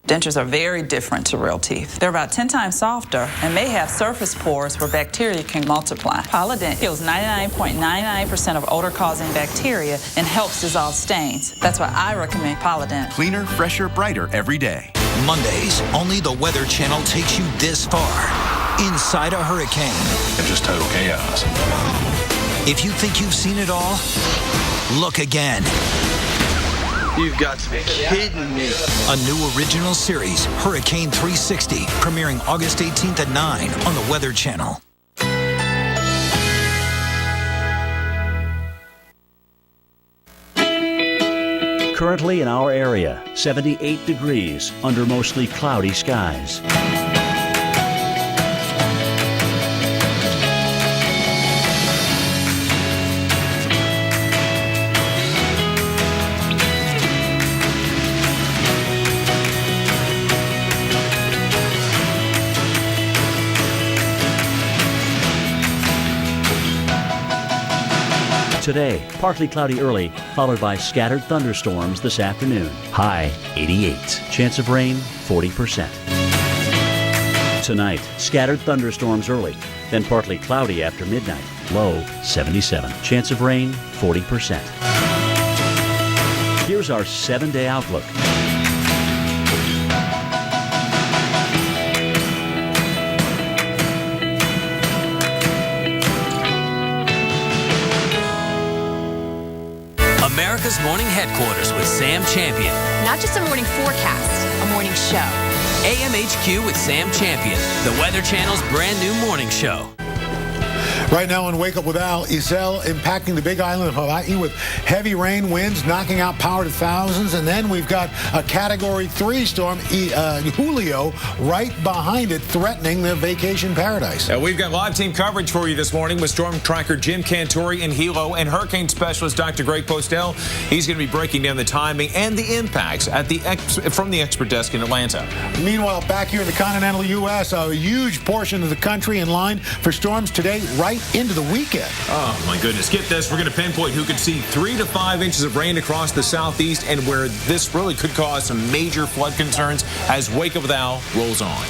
Speaker 15: Dentures are very different to real teeth. They're about 10 times softer and may have surface pores where bacteria can multiply. Polident kills 99.99% of odor-causing bacteria and helps dissolve stains. That's why I recommend Polident.
Speaker 28: Cleaner, fresher, brighter every day. Mondays, only the Weather Channel takes you this far. Inside a hurricane.
Speaker 31: And just total chaos.
Speaker 28: If you think you've seen it all, look again.
Speaker 31: You've got to be kidding me.
Speaker 28: A new original series, Hurricane 360, premiering August 18th at 9 on the Weather Channel.
Speaker 9: Currently in our area, 78 degrees under mostly cloudy skies. Today, partly cloudy early, followed by scattered thunderstorms this afternoon. High 88. Chance of rain 40%. Tonight, scattered thunderstorms early, then partly cloudy after midnight. Low 77. Chance of rain 40%. Here's our 7-day outlook.
Speaker 8: America's Morning Headquarters with Sam Champion.
Speaker 1: Not just a morning forecast, a morning show.
Speaker 8: AMHQ with Sam Champion, the Weather Channel's brand new morning show.
Speaker 4: Right now on Wake Up with Al, Iselle impacting the Big Island of Hawaii with heavy rain winds, knocking out power to thousands. And then we've got a Category 3 storm, Julio, right behind it, threatening the vacation paradise.
Speaker 21: We've got live team coverage for you this morning with storm tracker Jim Cantore in Hilo and hurricane specialist Dr. Greg Postel. He's going to be breaking down the timing and the impacts at from the expert desk in Atlanta.
Speaker 4: Meanwhile, back here in the continental U.S., a huge portion of the country in line for storms today, right into the weekend.
Speaker 21: Oh, my goodness. Get this. We're going to pinpoint who could see 3 to 5 inches of rain across the southeast and where this really could cause some major flood concerns as Wake Up with Al rolls on.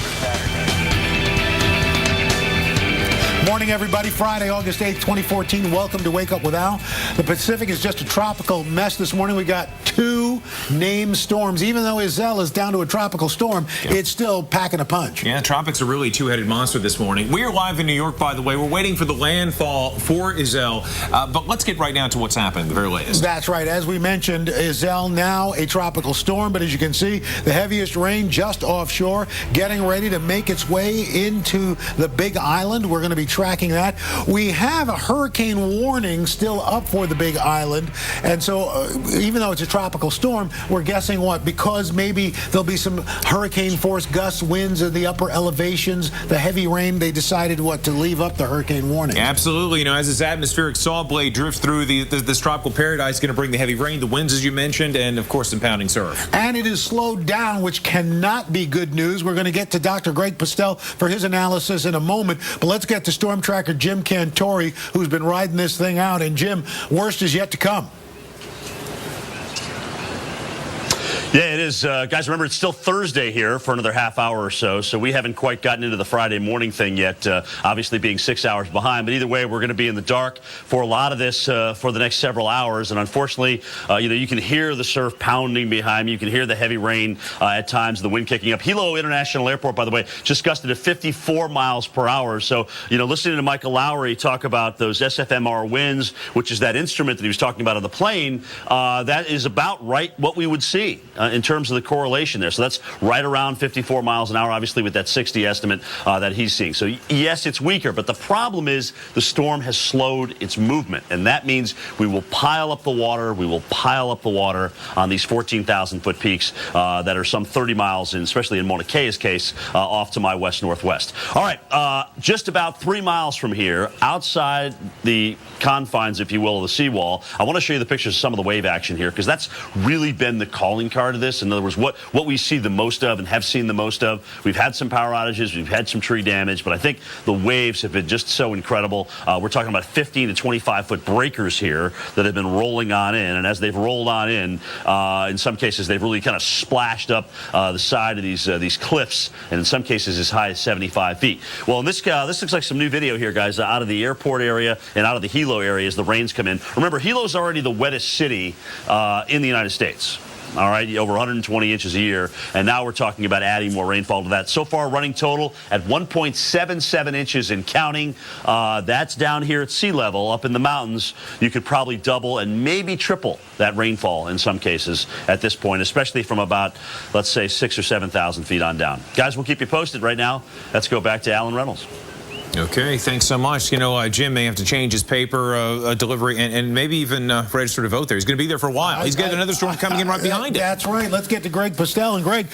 Speaker 4: Morning, everybody. Friday, August 8th, 2014. Welcome to Wake Up with Al. The Pacific is just a tropical mess this morning. We got 2 named storms. Even though Iselle is down to a tropical storm, it's still packing a punch.
Speaker 21: Yeah, tropics are really a two-headed monster this morning. We are live in New York, by the way. We're waiting for the landfall for Iselle. But let's get right down to what's happened, the very latest.
Speaker 4: That's right. As we mentioned, Iselle now a tropical storm. But as you can see, the heaviest rain just offshore, getting ready to make its way into the Big Island. We're going to be tracking that. We have a hurricane warning still up for the Big Island, and so even though it's a tropical storm, we're guessing what, because maybe there'll be some hurricane force gust winds in the upper elevations, the heavy rain, they decided to leave up the hurricane warning.
Speaker 21: Absolutely. You know, as this atmospheric saw blade drifts through this tropical paradise, going to bring the heavy rain, the winds as you mentioned, and of course some pounding surf.
Speaker 4: And it is slowed down, which cannot be good news. We're going to get to Dr. Greg Postel for his analysis in a moment, but let's get to storm tracker Jim Cantore, who's been riding this thing out. And Jim, worst is yet to come.
Speaker 9: Yeah, it is. Guys, remember, it's still Thursday here for another half hour or so, so we haven't quite gotten into the Friday morning thing yet, obviously being 6 hours behind. But either way, we're going to be in the dark for a lot of this for the next several hours. And unfortunately, you can hear the surf pounding behind me. You can hear the heavy rain at times, the wind kicking up. Hilo International Airport, by the way, just gusted at 54 miles per hour. So, listening to Michael Lowry talk about those SFMR winds, which is that instrument that he was talking about on the plane, that is about right what we would see in terms of the correlation there. So that's right around 54 miles an hour, obviously with that 60 estimate that he's seeing. So yes, it's weaker, but the problem is the storm has slowed its movement, and that means we will pile up the water. We will pile up the water on these 14,000-foot peaks that are some 30 miles in, especially in Mauna Kea's case, off to my west-northwest. All right, just about 3 miles from here, outside the confines, if you will, of the seawall, I want to show you the pictures of some of the wave action here, because that's really been the calling card of this. In other words, what we see the most of and have seen the most of. We've had some power outages, we've had some tree damage, but I think the waves have been just so incredible. We're talking about 15 to 25-foot breakers here that have been rolling on in, and as they've rolled on in some cases, they've really kind of splashed up the side of these cliffs, and in some cases as high as 75 feet. Well, in this looks like some new video here, guys, out of the airport area and out of the Hilo area as the rains come in. Remember, Hilo's already the wettest city in the United States. All right, over 120 inches a year, and now we're talking about adding more rainfall to that. So far, running total at 1.77 inches and counting. That's down here at sea level. Up in the mountains, you could probably double and maybe triple that rainfall in some cases at this point, especially from about, let's say, 6,000 or 7,000 feet on down. Guys, we'll keep you posted right now. Let's go back to Alan Reynolds.
Speaker 21: Okay, thanks so much. You know, Jim may have to change his paper delivery and maybe even register to vote there. He's going to be there for a while. He's got another storm coming in right behind it.
Speaker 4: That's right. Let's get to Greg Postel. And Greg,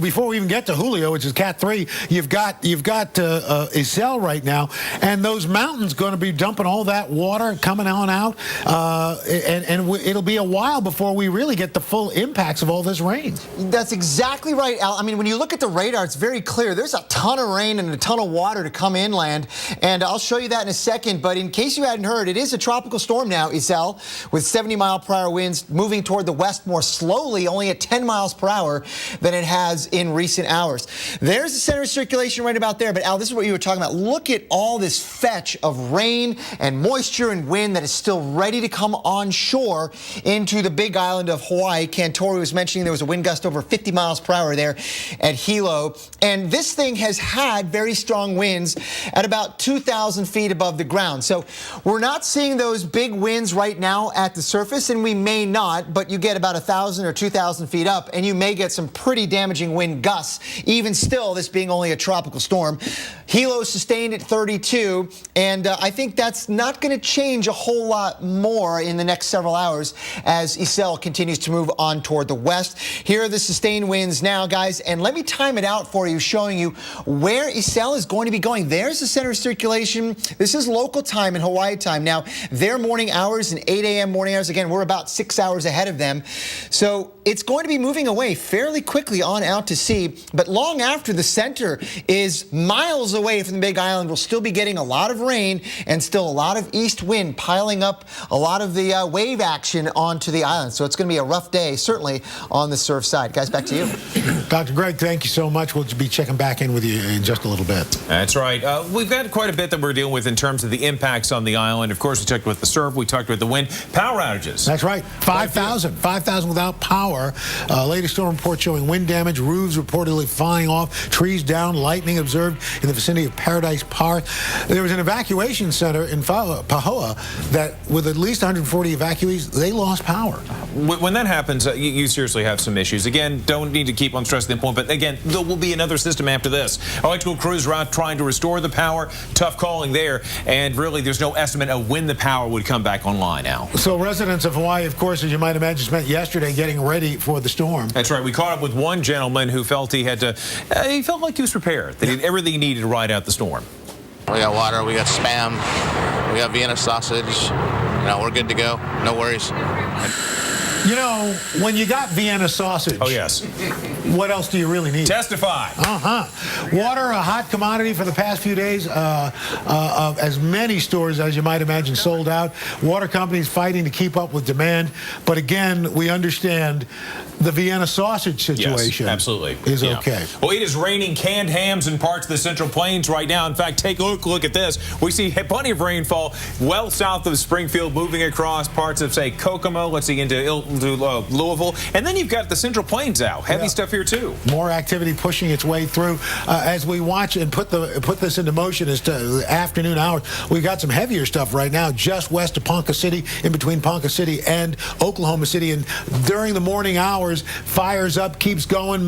Speaker 4: before we even get to Julio, which is Cat 3, you've got Iselle right now, and those mountains going to be dumping all that water coming on out, and it'll be a while before we really get the full impacts of all this rain.
Speaker 23: That's exactly right, Al. I mean, when you look at the radar, it's very clear. There's a ton of rain and a ton of water to come inland, and I'll show you that in a second. But in case you hadn't heard, it is a tropical storm now, Iselle, with 70-mile-per-hour winds moving toward the west more slowly, only at 10 miles per hour than it has in recent hours. There's the center of circulation right about there. But Al, this is what you were talking about. Look at all this fetch of rain and moisture and wind that is still ready to come onshore into the big island of Hawaii. Cantori was mentioning there was a wind gust over 50 miles per hour there at Hilo. And this thing has had very strong winds at about 2,000 feet above the ground. So we're not seeing those big winds right now at the surface, and we may not, but you get about 1,000 or 2,000 feet up, and you may get some pretty damaging wind gusts, even still, this being only a tropical storm. Hilo sustained at 32, and I think that's not going to change a whole lot more in the next several hours as Iselle continues to move on toward the west. Here are the sustained winds now, guys, and let me time it out for you, showing you where Iselle is going to be going. There's the center of circulation. This is local time and Hawaii time. Now, their morning hours and 8 a.m. morning hours, again, we're about 6 hours ahead of them. So it's going to be moving away fairly quickly on out to sea, but long after the center is miles away from the Big Island, we'll still be getting a lot of rain and still a lot of east wind piling up a lot of the wave action onto the island. So it's going to be a rough day, certainly on the surf side. Guys, back to you.
Speaker 4: Dr. Greg, thank you so much. We'll be checking back in with you in just a little bit.
Speaker 21: That's right. We've got quite a bit that we're dealing with in terms of the impacts on the island. Of course, we talked about the surf. We talked about the wind. Power outages.
Speaker 4: That's right. 5,000 without power. Latest storm report showing wind damage, roofs reportedly flying off, trees down, lightning observed in the vicinity of Paradise Park. There was an evacuation center in Pahoa that, with at least 140 evacuees, they lost power.
Speaker 21: When that happens, you seriously have some issues. Again, don't need to keep on stressing the point, but again, there will be another system after this. Electrical crews are out trying to restore the power. Tough calling there, and really there's no estimate of when the power would come back online now.
Speaker 4: So residents of Hawaii, of course, as you might imagine, spent yesterday getting ready for the storm.
Speaker 21: That's right. We caught up with one gentleman who felt he had to, he felt like he was prepared. They did everything he needed to ride out the storm.
Speaker 16: We got water, we got Spam, we got Vienna sausage. You know, we're good to go. No worries.
Speaker 4: You know, when you got Vienna sausage,
Speaker 21: oh yes,
Speaker 4: what else do you really need?
Speaker 21: Testify.
Speaker 4: Water, a hot commodity for the past few days. As many stores as you might imagine sold out. Water companies fighting to keep up with demand. But again, we understand the Vienna sausage situation.
Speaker 21: Yes, absolutely
Speaker 4: is okay.
Speaker 21: Well, it is raining canned hams in parts of the Central Plains right now. In fact, take a look at this. We see plenty of rainfall well south of Springfield, moving across parts of, say, Kokomo. Let's see, into Louisville, and then you've got the Central Plains out. Heavy stuff here too.
Speaker 4: More activity pushing its way through. As we watch and put this into motion as to the afternoon hours, we've got some heavier stuff right now just west of Ponca City, in between Ponca City and Oklahoma City. And during the morning hours, fires up, keeps going,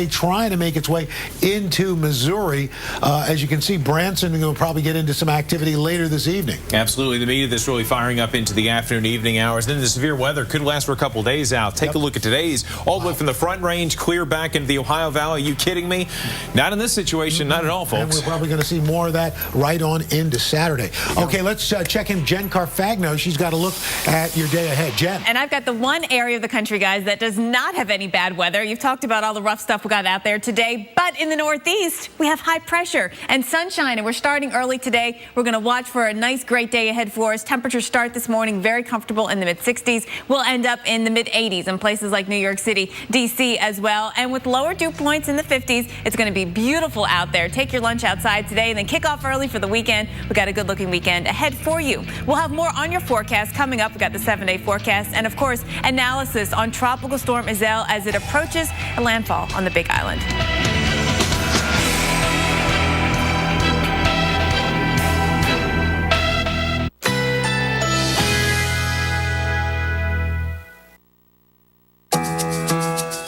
Speaker 4: trying to make its way into Missouri. As you can see, Branson will probably get into some activity later this evening.
Speaker 21: Absolutely. The meat of this really firing up into the afternoon, evening hours. Then the severe weather could last for a couple days out. Take a look at today's, all the way from the Front Range clear back into the Ohio Valley. Are you kidding me? Not in this situation, not at all, folks.
Speaker 4: And we're probably going to see more of that right on into Saturday. Okay, let's check in Jen Carfagno. She's got a look at your day ahead. Jen.
Speaker 17: And I've got the one area of the country, guys, that does not have any bad weather. You've talked about all the rough stuff we got out there today, but in the Northeast, we have high pressure and sunshine, and we're starting early today. We're going to watch for a nice, great day ahead for us. Temperatures start this morning very comfortable in the mid-60s. We'll end up in the mid-80s in places like New York City, D.C. as well. And with lower dew points in the 50s, it's going to be beautiful out there. Take your lunch outside today and then kick off early for the weekend. We've got a good-looking weekend ahead for you. We'll have more on your forecast coming up. We've got the 7-day forecast and, of course, analysis on Tropical Storm Iselle as it approaches a landfall on the Big Island.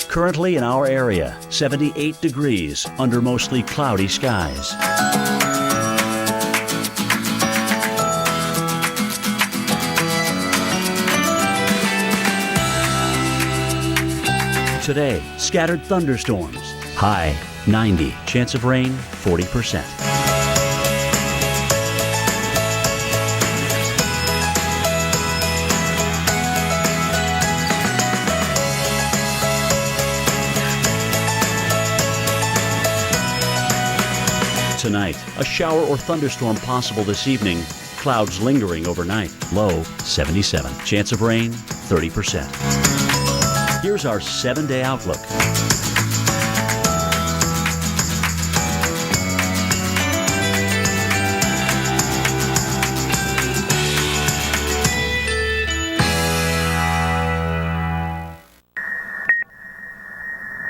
Speaker 18: Currently in our area, 78 degrees under mostly cloudy skies. today. Scattered thunderstorms. High 90. Chance of rain 40%. Tonight, a shower or thunderstorm possible this evening. Clouds lingering overnight. Low 77. Chance of rain 30%. Here's our 7-day outlook.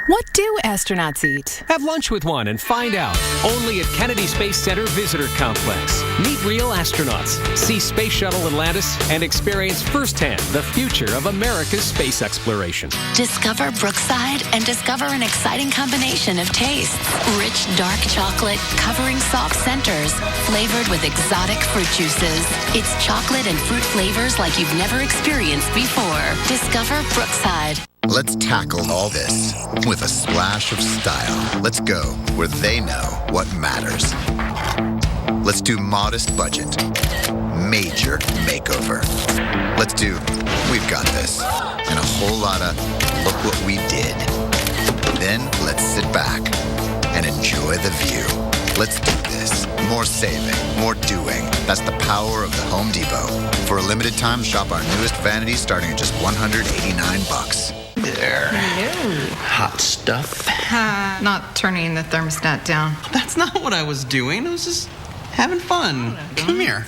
Speaker 3: What do astronauts eat?
Speaker 6: Have lunch with one and find out. Only at Kennedy Space Center Visitor Complex. Meet real astronauts, see Space Shuttle Atlantis, and experience firsthand the future of America's space exploration.
Speaker 19: Discover Brookside and discover an exciting combination of tastes. Rich dark chocolate covering soft centers, flavored with exotic fruit juices. It's chocolate and fruit flavors like you've never experienced before. Discover Brookside.
Speaker 13: Let's tackle all this with a splash of style. Let's go where they know what matters. Let's do modest budget, major makeover. Let's do we've got this, and a whole lot of look what we did. Then let's sit back and enjoy the view. Let's do this. More saving, more doing. That's the power of the Home Depot. For a limited time, shop our newest vanities starting at just $189.
Speaker 20: There. Hot stuff.
Speaker 22: Not turning the thermostat down.
Speaker 20: That's not what I was doing. I was just having fun. Come here.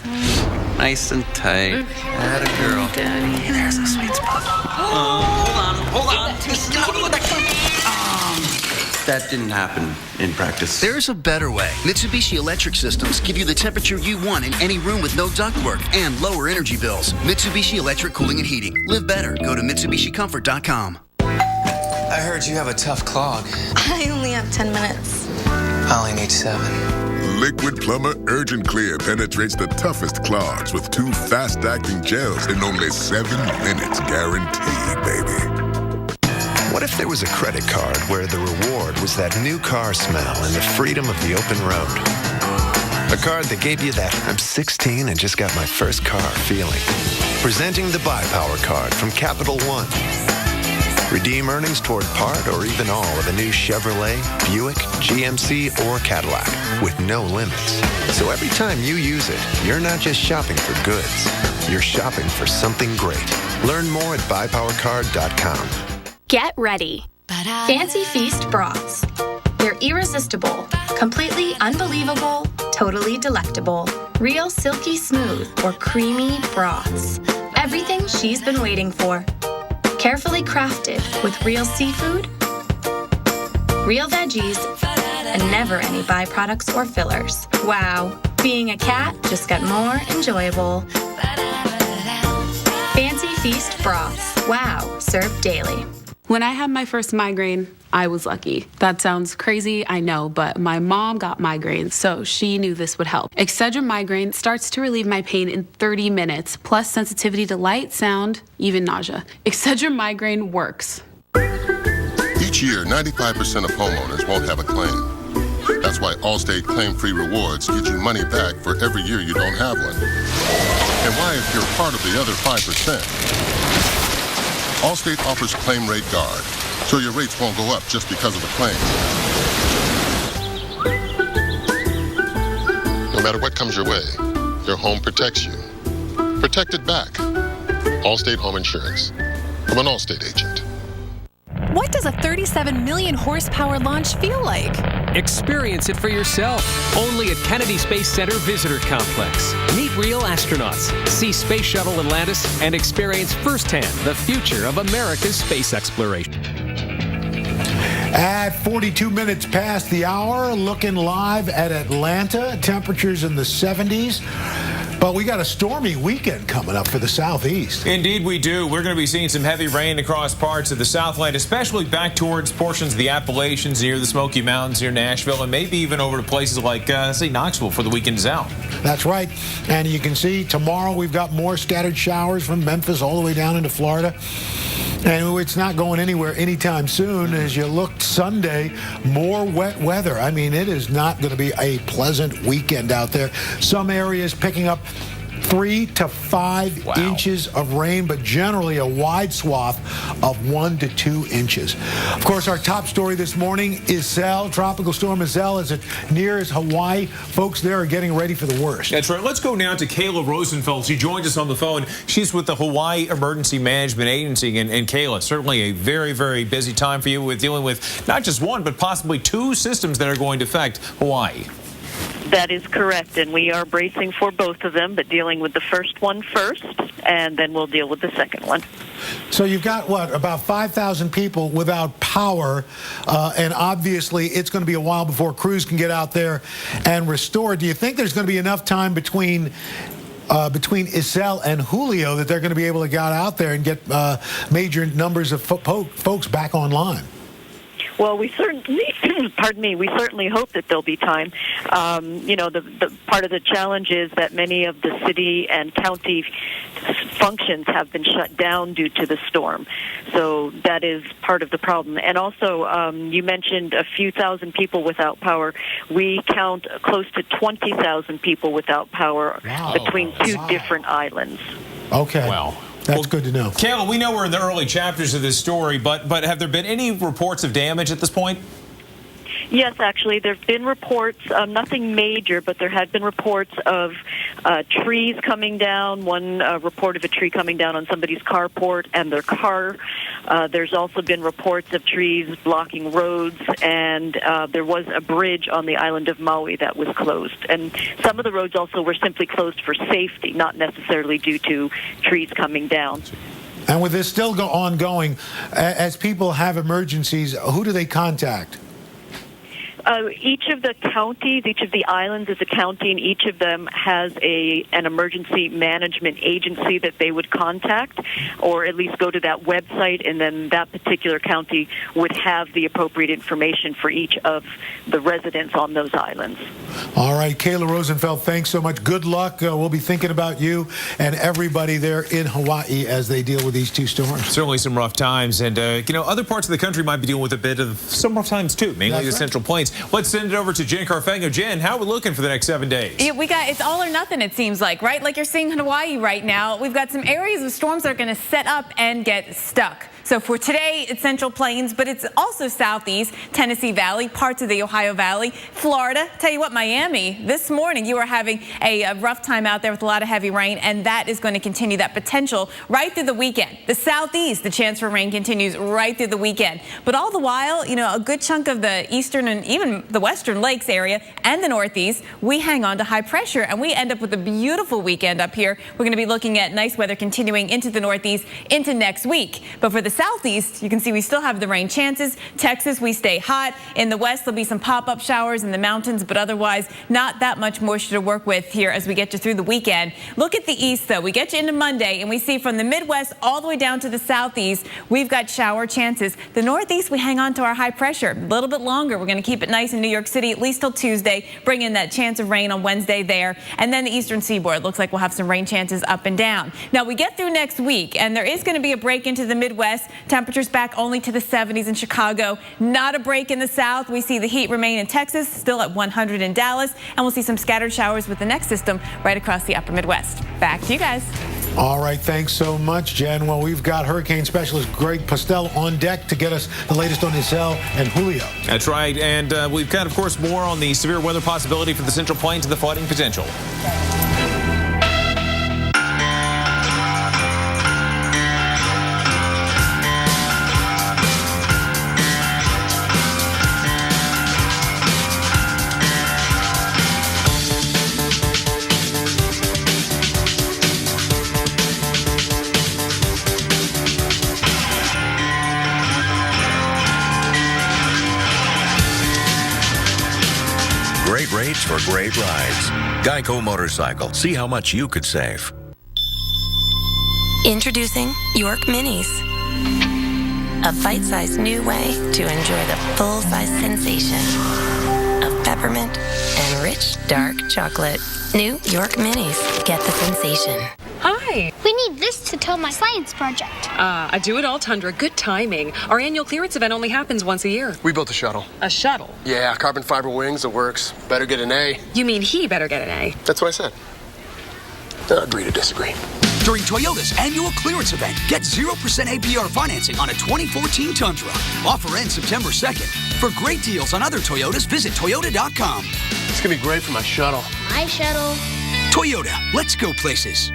Speaker 20: Nice and tight. Atta girl. Hey, there's a sweet spot. Hold on. That didn't happen in practice.
Speaker 24: There's a better way. Mitsubishi Electric Systems give you the temperature you want in any room with no ductwork and lower energy bills. Mitsubishi Electric Cooling and Heating. Live better. Go to MitsubishiComfort.com.
Speaker 20: I heard you have a tough clog.
Speaker 25: I only have 10 minutes.
Speaker 20: I only need 7.
Speaker 26: Liquid Plumber Urgent Clear penetrates the toughest clogs with 2 fast-acting gels in only 7 minutes. Guaranteed, baby.
Speaker 27: What if there was a credit card where the reward was that new car smell and the freedom of the open road? A card that gave you that I'm 16 and just got my first car feeling. Presenting the Buy Power card from Capital One. Redeem earnings toward part or even all of a new Chevrolet, Buick, GMC, or Cadillac with no limits. So every time you use it, you're not just shopping for goods. You're shopping for something great. Learn more at buypowercard.com.
Speaker 29: Get ready. Fancy Feast broths. They're irresistible, completely unbelievable, totally delectable. Real silky smooth or creamy broths. Everything she's been waiting for. Carefully crafted with real seafood, real veggies, and never any byproducts or fillers. Wow, being a cat just got more enjoyable. Fancy Feast broths. Wow, served daily.
Speaker 31: When I had my first migraine, I was lucky. That sounds crazy, I know, but my mom got migraines, so she knew this would help. Excedrin Migraine starts to relieve my pain in 30 minutes, plus sensitivity to light, sound, even nausea. Excedrin Migraine works.
Speaker 26: Each year, 95% of homeowners won't have a claim. That's why Allstate Claim-Free Rewards gives you money back for every year you don't have one. And why, if you're part of the other 5%, Allstate offers Claim Rate Guard, so your rates won't go up just because of a claim. No matter what comes your way, your home protects you. Protect it back. Allstate Home Insurance. From an Allstate agent.
Speaker 3: What does a 37 million horsepower launch feel like?
Speaker 6: Experience it for yourself. Only at Kennedy Space Center Visitor Complex. Meet real astronauts, see Space Shuttle Atlantis, and experience firsthand the future of America's space exploration.
Speaker 4: At 42 minutes past the hour, looking live at Atlanta. Temperatures in the 70s. But we got a stormy weekend coming up for the southeast.
Speaker 21: Indeed we do. We're going to be seeing some heavy rain across parts of the Southland, especially back towards portions of the Appalachians near the Smoky Mountains, near Nashville, and maybe even over to places like, say, Knoxville for the weekend is out.
Speaker 4: That's right. And you can see tomorrow we've got more scattered showers from Memphis all the way down into Florida. And it's not going anywhere anytime soon. As you look Sunday, more wet weather. I mean, it is not going to be a pleasant weekend out there. Some areas picking up 3 to 5 inches of rain, but generally a wide swath of 1 to 2 inches. Of course, our top story this morning, Iselle. Tropical storm Iselle is near as Hawaii. Folks there are getting ready for the worst.
Speaker 21: That's right. Let's go now to Kayla Rosenfeld. She joins us on the phone. She's with the Hawaii Emergency Management Agency. And Kayla, certainly a very, very busy time for you with dealing with not just one, but possibly 2 systems that are going to affect Hawaii.
Speaker 1: That is correct, and we are bracing for both of them, but dealing with the first one first, and then we'll deal with the second one.
Speaker 4: So you've got, what, about 5,000 people without power, and obviously it's going to be a while before crews can get out there and restore. Do you think there's going to be enough time between Iselle and Julio that they're going to be able to get out there and get major numbers of folks back online?
Speaker 1: Well, we certainly, we certainly hope that there'll be time. You know, the part of the challenge is that many of the city and county functions have been shut down due to the storm. So that is part of the problem. And also, you mentioned a few thousand people without power. We count close to 20,000 people without power between 2 different islands.
Speaker 4: Okay.
Speaker 21: Wow.
Speaker 4: That's good to know.
Speaker 21: Kayla, we know we're in the early chapters of this story, but have there been any reports of damage at this point?
Speaker 1: Yes, actually, there have been reports, nothing major, but there had been reports of trees coming down, one report of a tree coming down on somebody's carport and their car. There's also been reports of trees blocking roads, and there was a bridge on the island of Maui that was closed. And some of the roads also were simply closed for safety, not necessarily due to trees coming down.
Speaker 4: And with this still ongoing, as people have emergencies, who do they contact?
Speaker 1: Each of the counties, each of the islands is a county, and each of them has an emergency management agency that they would contact, or at least go to that website, and then that particular county would have the appropriate information for each of the residents on those islands.
Speaker 4: All right, Kayla Rosenfeld, thanks so much. Good luck. We'll be thinking about you and everybody there in Hawaii as they deal with these 2 storms.
Speaker 21: Certainly some rough times, and you know, other parts of the country might be dealing with a bit of some rough times too, mainly the Central Plains. Let's send it over to Jen Carfagno. Jen, how are we looking for the next 7 days?
Speaker 17: Yeah, it's all or nothing, it seems like, right? Like you're seeing in Hawaii right now. We've got some areas of storms that are going to set up and get stuck. So for today, it's Central Plains, but it's also Southeast, Tennessee Valley, parts of the Ohio Valley, Florida. Tell you what, Miami, this morning you are having a rough time out there with a lot of heavy rain, and that is going to continue that potential right through the weekend. The Southeast, the chance for rain continues right through the weekend. But all the while, you know, a good chunk of the eastern and even the western lakes area and the Northeast, we hang on to high pressure, and we end up with a beautiful weekend up here. We're going to be looking at nice weather continuing into the Northeast into next week. But for the Southeast, you can see we still have the rain chances. Texas, we stay hot. In the west, there'll be some pop-up showers in the mountains, but otherwise not that much moisture to work with here as we get you through the weekend. Look at the east, though. We get you into Monday, and we see from the Midwest all the way down to the Southeast, we've got shower chances. The Northeast, we hang on to our high pressure a little bit longer. We're going to keep it nice in New York City at least till Tuesday, bring in that chance of rain on Wednesday there. And then the eastern seaboard looks like we'll have some rain chances up and down. Now, we get through next week, and there is going to be a break into the Midwest. Temperatures back only to the 70s in Chicago. Not a break in the south. We see the heat remain in Texas, still at 100 in Dallas. And we'll see some scattered showers with the next system right across the upper Midwest. Back to you guys.
Speaker 4: All right, thanks so much, Jen. Well, we've got hurricane specialist Greg Postel on deck to get us the latest on Iselle and Julio.
Speaker 21: That's right, and we've got, of course, more on the severe weather possibility for the Central Plains and the flooding potential.
Speaker 2: Great rates for great rides. Geico Motorcycle. See how much you could save.
Speaker 19: Introducing York Minis. A bite-sized new way to enjoy the full-size sensation of peppermint and rich dark chocolate. New York Minis. Get the sensation.
Speaker 5: Hi.
Speaker 7: We need this to tow my science project.
Speaker 5: I do it all, Tundra. Good timing. Our annual clearance event only happens once a year.
Speaker 8: We built a shuttle.
Speaker 5: A shuttle?
Speaker 8: Yeah, carbon fiber wings, it works. Better get an A.
Speaker 5: You mean he better get an A?
Speaker 8: That's what I said. Agree to disagree.
Speaker 31: During Toyota's annual clearance event, get 0% APR financing on a 2014 Tundra. Offer ends September 2nd. For great deals on other Toyotas, visit Toyota.com.
Speaker 8: It's going to be great for my shuttle.
Speaker 7: My shuttle.
Speaker 31: Toyota, let's go places.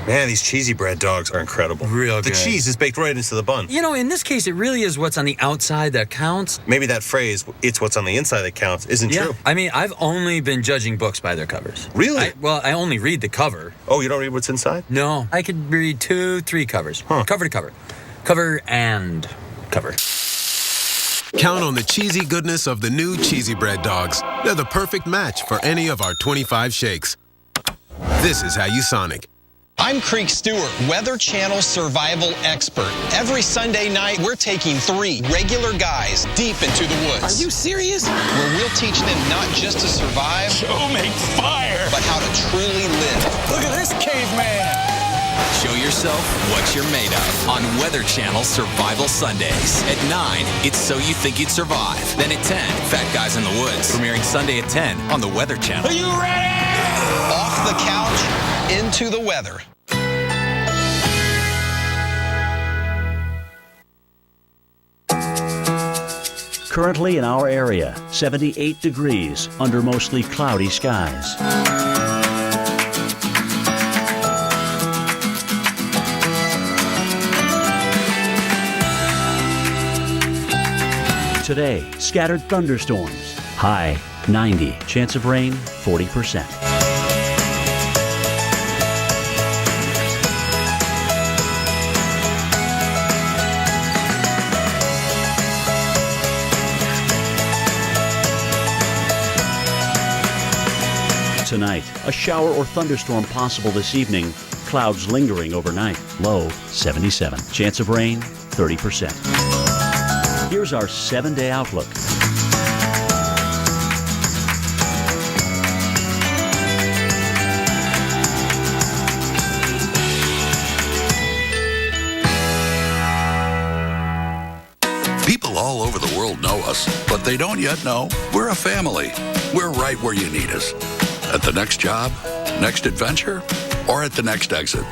Speaker 9: Man, these cheesy bread dogs are incredible.
Speaker 10: Real good.
Speaker 9: The cheese is baked right into the bun.
Speaker 10: You know, in this case, it really is what's on the outside that counts.
Speaker 9: Maybe that phrase, "it's what's on the inside that counts," isn't true.
Speaker 10: I mean, I've only been judging books by their covers.
Speaker 9: Really?
Speaker 10: I only read the cover.
Speaker 9: Oh, you don't read what's inside?
Speaker 10: No, I could read 2, 3 covers. Cover to cover. Cover and cover.
Speaker 11: Count on the cheesy goodness of the new Cheesy Bread Dogs. They're the perfect match for any of our 25 shakes. This is how you Sonic.
Speaker 12: I'm Creek Stewart, Weather Channel survival expert. Every Sunday night, we're taking 3 regular guys deep into the woods.
Speaker 10: Are you serious?
Speaker 12: Where we'll teach them not just to survive,
Speaker 10: make fire,
Speaker 12: but how to truly live.
Speaker 10: Look at this caveman.
Speaker 14: Show yourself what you're made of on Weather Channel Survival Sundays. At 9, it's So You Think You'd Survive. Then at 10, Fat Guys in the Woods. Premiering Sunday at 10 on the Weather Channel.
Speaker 10: Are you ready?
Speaker 12: Off the couch, into the weather.
Speaker 18: Currently in our area, 78 degrees under mostly cloudy skies. Today, scattered thunderstorms. High 90. Chance of rain 40%. Tonight, a shower or thunderstorm possible this evening. Clouds lingering overnight. Low 77. Chance of rain 30%. Here's our 7-day outlook.
Speaker 31: People all over the world know us, but they don't yet know we're a family. We're right where you need us. At the next job, next adventure, or at the next exit.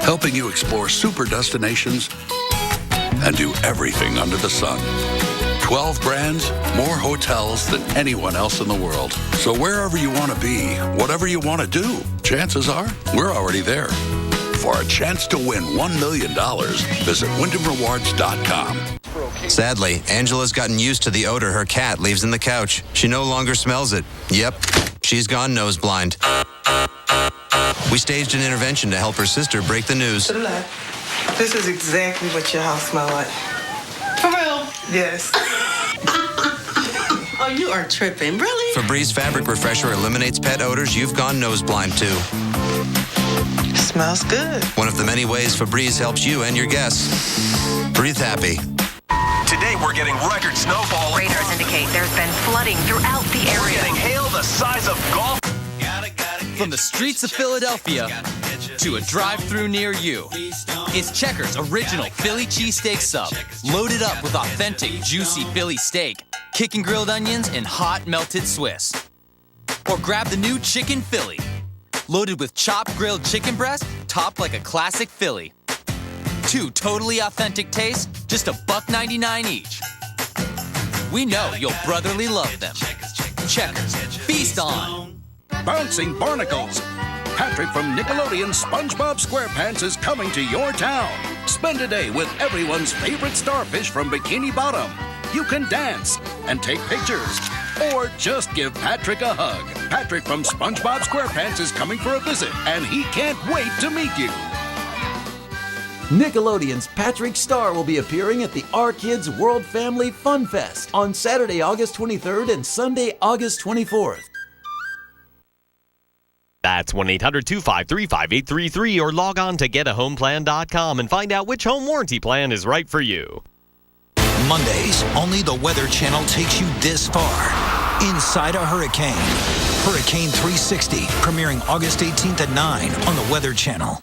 Speaker 31: Helping you explore super destinations and do everything under the sun. 12 brands, more hotels than anyone else in the world. So wherever you want to be, whatever you want to do, chances are we're already there. For a chance to win $1 million, visit WyndhamRewards.com.
Speaker 15: Sadly, Angela's gotten used to the odor her cat leaves in the couch. She no longer smells it. Yep, she's gone nose blind. We staged an intervention to help her sister break the news.
Speaker 28: To the left. This is exactly what your house smells like. For real? Yes. Oh, you are tripping, really?
Speaker 15: Febreze Fabric Refresher eliminates pet odors you've gone nose blind to.
Speaker 28: Smells good.
Speaker 15: One of the many ways Febreze helps you and your guests. Breathe happy.
Speaker 31: Today we're getting record snowfall.
Speaker 30: Radars indicate there's been flooding throughout the area.
Speaker 31: We're getting hail the size of golf.
Speaker 32: From the streets of Philadelphia to a drive-thru near you, it's Checkers' original Philly cheesesteak sub, loaded up with authentic, juicy Philly steak, kicking grilled onions, and hot melted Swiss. Or grab the new Chicken Philly, loaded with chopped grilled chicken breast, topped like a classic Philly. 2 totally authentic tastes, just $1.99 each. We know you'll brotherly love them. Checkers, feast on.
Speaker 31: Bouncing Barnacles. Patrick from Nickelodeon's SpongeBob SquarePants is coming to your town. Spend a day with everyone's favorite starfish from Bikini Bottom. You can dance and take pictures, or just give Patrick a hug. Patrick from SpongeBob SquarePants is coming for a visit, and he can't wait to meet you.
Speaker 33: Nickelodeon's Patrick Star will be appearing at the Our Kids World Family Fun Fest on Saturday, August 23rd and Sunday, August 24th.
Speaker 34: That's 1-800-253-5833 or log on to getahomeplan.com and find out which home warranty plan is right for you.
Speaker 31: Mondays, only the Weather Channel takes you this far. Inside a hurricane. Hurricane 360, premiering August 18th at 9 on the Weather Channel.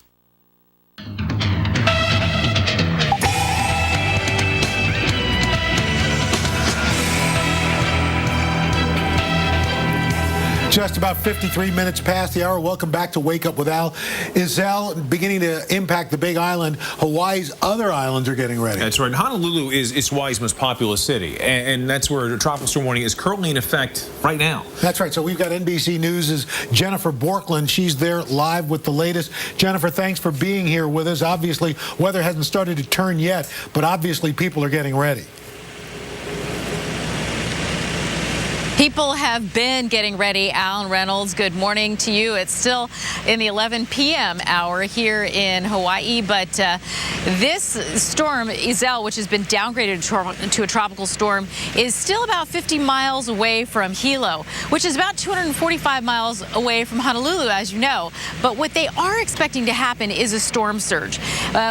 Speaker 4: Just about 53 minutes past the hour. Welcome back to Wake Up with Al. Iselle beginning to impact the Big Island. Hawaii's other islands are getting ready.
Speaker 21: That's right. Honolulu is Hawaii's most populous city, and that's where the tropical storm warning is currently in effect right now.
Speaker 4: That's right. So we've got NBC News' Jennifer Borkland. She's there live with the latest. Jennifer, thanks for being here with us. Obviously, weather hasn't started to turn yet, but obviously people are getting ready.
Speaker 1: People have been getting ready. Alan Reynolds, good morning to you. It's still in the 11 p.m. hour here in Hawaii, but this storm, Iselle, which has been downgraded to a tropical storm, is still about 50 miles away from Hilo, which is about 245 miles away from Honolulu, as you know. But what they are expecting to happen is a storm surge.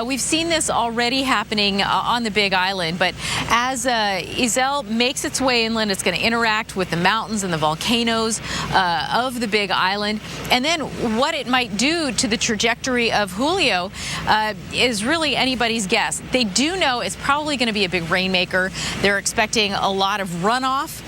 Speaker 1: We've seen this already happening on the Big Island, but as Iselle makes its way inland, it's going to interact with the mountains and the volcanoes of the Big Island. And then what it might do to the trajectory of Julio is really anybody's guess. They do know it's probably going to be a big rainmaker. They're expecting a lot of runoff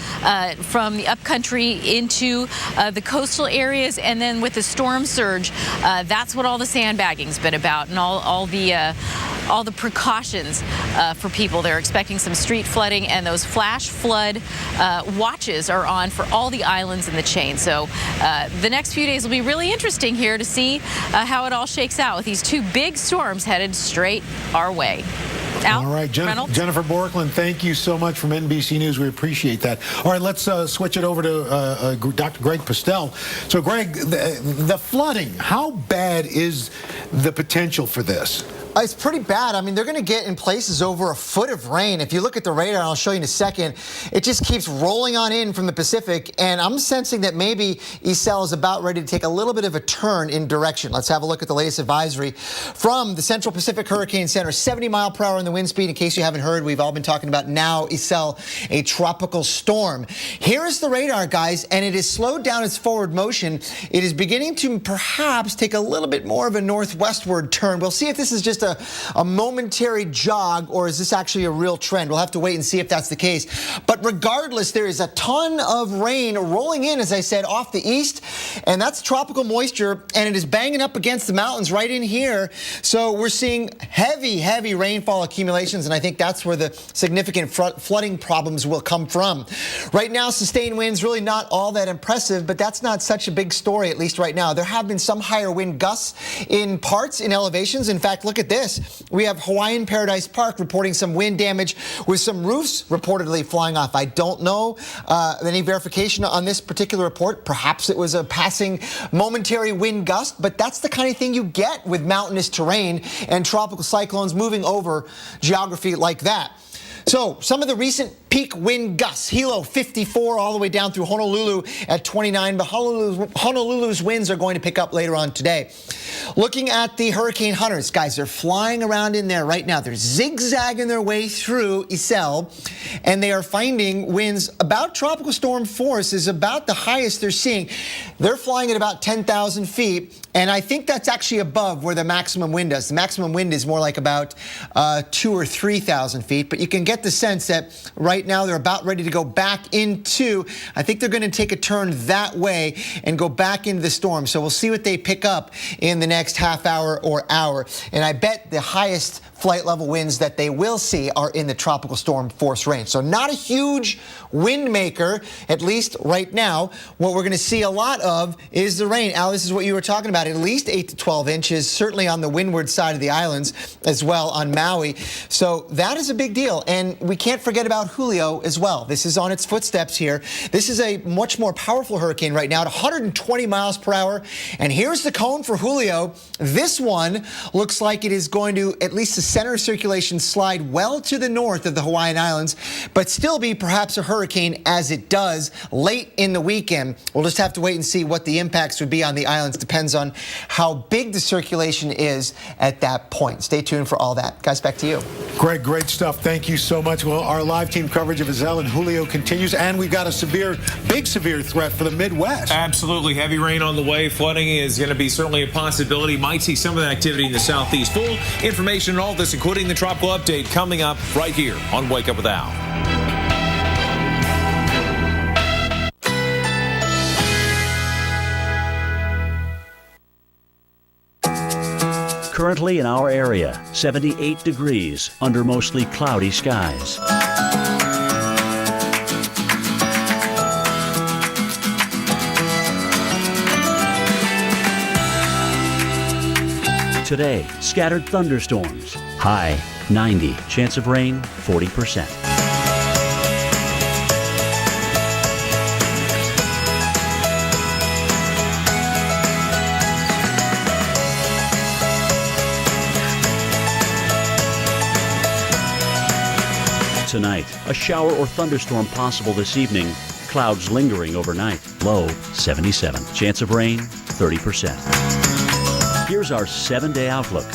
Speaker 1: from the upcountry into the coastal areas. And then with the storm surge, that's what all the sandbagging's been about, and all the precautions for people. They're expecting some street flooding, and those flash flood watches are on for all the islands in the chain. So the next few days will be really interesting here to see how it all shakes out with these two big storms headed straight our way. Al,
Speaker 4: all right, Jennifer Borkland, thank you so much from NBC News. We appreciate that. All right, let's switch it over to Dr. Greg Postel. So, Greg, the flooding, how bad is the potential for this?
Speaker 3: It's pretty bad. I mean, they're going to get in places over a foot of rain. If you look at the radar, I'll show you in a second, it just keeps rolling on in from the Pacific, and I'm sensing that maybe Iselle is about ready to take a little bit of a turn in direction. Let's have a look at the latest advisory from the Central Pacific Hurricane Center. 70 mile per hour in the wind speed. In case you haven't heard, we've all been talking about now Iselle, a tropical storm. Here is the radar, guys, and it has slowed down its forward motion. It is beginning to perhaps take a little bit more of a northwestward turn. We'll see if this is just a momentary jog, or is this actually a real trend? We'll have to wait and see if that's the case. But regardless, there is a ton of rain rolling in, as I said, off the east, and that's tropical moisture, and it is banging up against the mountains right in here. So we're seeing heavy rainfall accumulations, and I think that's where the significant flooding problems will come from. Right now, sustained winds really not all that impressive, but that's not such a big story, at least right now. There have been some higher wind gusts in parts, in elevations. In fact, look at this. We have Hawaiian Paradise Park reporting some wind damage with some roofs reportedly flying off. I don't know any verification on this particular report. Perhaps it was a passing momentary wind gust, but that's the kind of thing you get with mountainous terrain and tropical cyclones moving over geography like that. So some of the recent peak wind gusts, Hilo 54 all the way down through Honolulu at 29, but Honolulu's winds are going to pick up later on today. Looking at the hurricane hunters, guys, they're flying around in there right now. They're zigzagging their way through Iselle, and they are finding winds about tropical storm force is about the highest they're seeing. They're flying at about 10,000 feet. And I think that's actually above where the maximum wind is. The maximum wind is more like about 2,000 or 3,000 feet. But you can get the sense that right now they're about ready to go back into, I think they're going to take a turn that way and go back into the storm. So we'll see what they pick up in the next half hour or hour. And I bet the highest flight level winds that they will see are in the tropical storm force range. So not a huge wind maker, at least right now. What we're going to see a lot of is the rain. Al, this is what you were talking about, at least 8 to 12 inches, certainly on the windward side of the islands as well on Maui. So that is a big deal. And we can't forget about Julio as well. This is on its footsteps here. This is a much more powerful hurricane right now at 120 miles per hour. And here's the cone for Julio. This one looks like it is going to, at least the center circulation, slide well to the north of the Hawaiian Islands, but still be perhaps a hurricane as it does late in the weekend. We'll just have to wait and see what the impacts would be on the islands. Depends on how big the circulation is at that point. Stay tuned for all that. Guys, back to you.
Speaker 4: Greg, great stuff. Thank you so much. Well, our live team coverage of Iselle and Julio continues, and we've got a big severe threat for the Midwest.
Speaker 21: Absolutely. Heavy rain on the way. Flooding is going to be certainly a possibility. Might see some of that activity in the southeast. Full information on all this, including the tropical update, coming up right here on Wake Up with Al.
Speaker 18: Currently in our area, 78 degrees under mostly cloudy skies. Today, scattered thunderstorms. High 90. Chance of rain 40%. Tonight, a shower or thunderstorm possible this evening. Clouds lingering overnight. Low 77. Chance of rain 30%. Here's our 7-day outlook.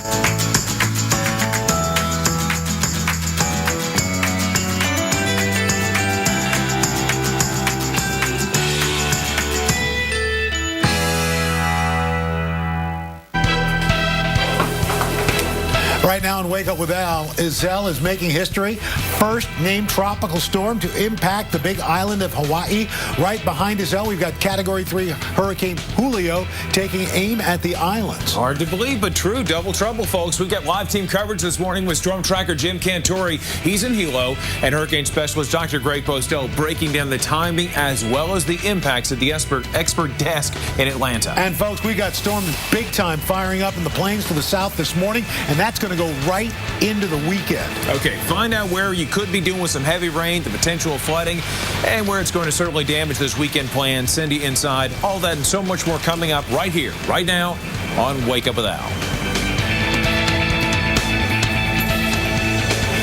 Speaker 4: Right now in Wake Up with Al, Iselle is making history. First named tropical storm to impact the big island of Hawaii. Right behind Iselle, we've got Category 3 Hurricane Julio taking aim at the islands.
Speaker 21: Hard to believe, but true. Double trouble, folks. We've got live team coverage this morning with storm tracker Jim Cantore. He's in Hilo, and hurricane specialist Dr. Greg Postel breaking down the timing as well as the impacts at the expert desk in Atlanta.
Speaker 4: And folks, we got storm big time firing up in the plains to the south this morning, and that's going to go right into the weekend.
Speaker 21: Okay, find out where you could be dealing with some heavy rain, the potential of flooding, and where it's going to certainly damage this weekend plan. Cindy inside, all that and so much more coming up right here, right now on Wake Up with Al.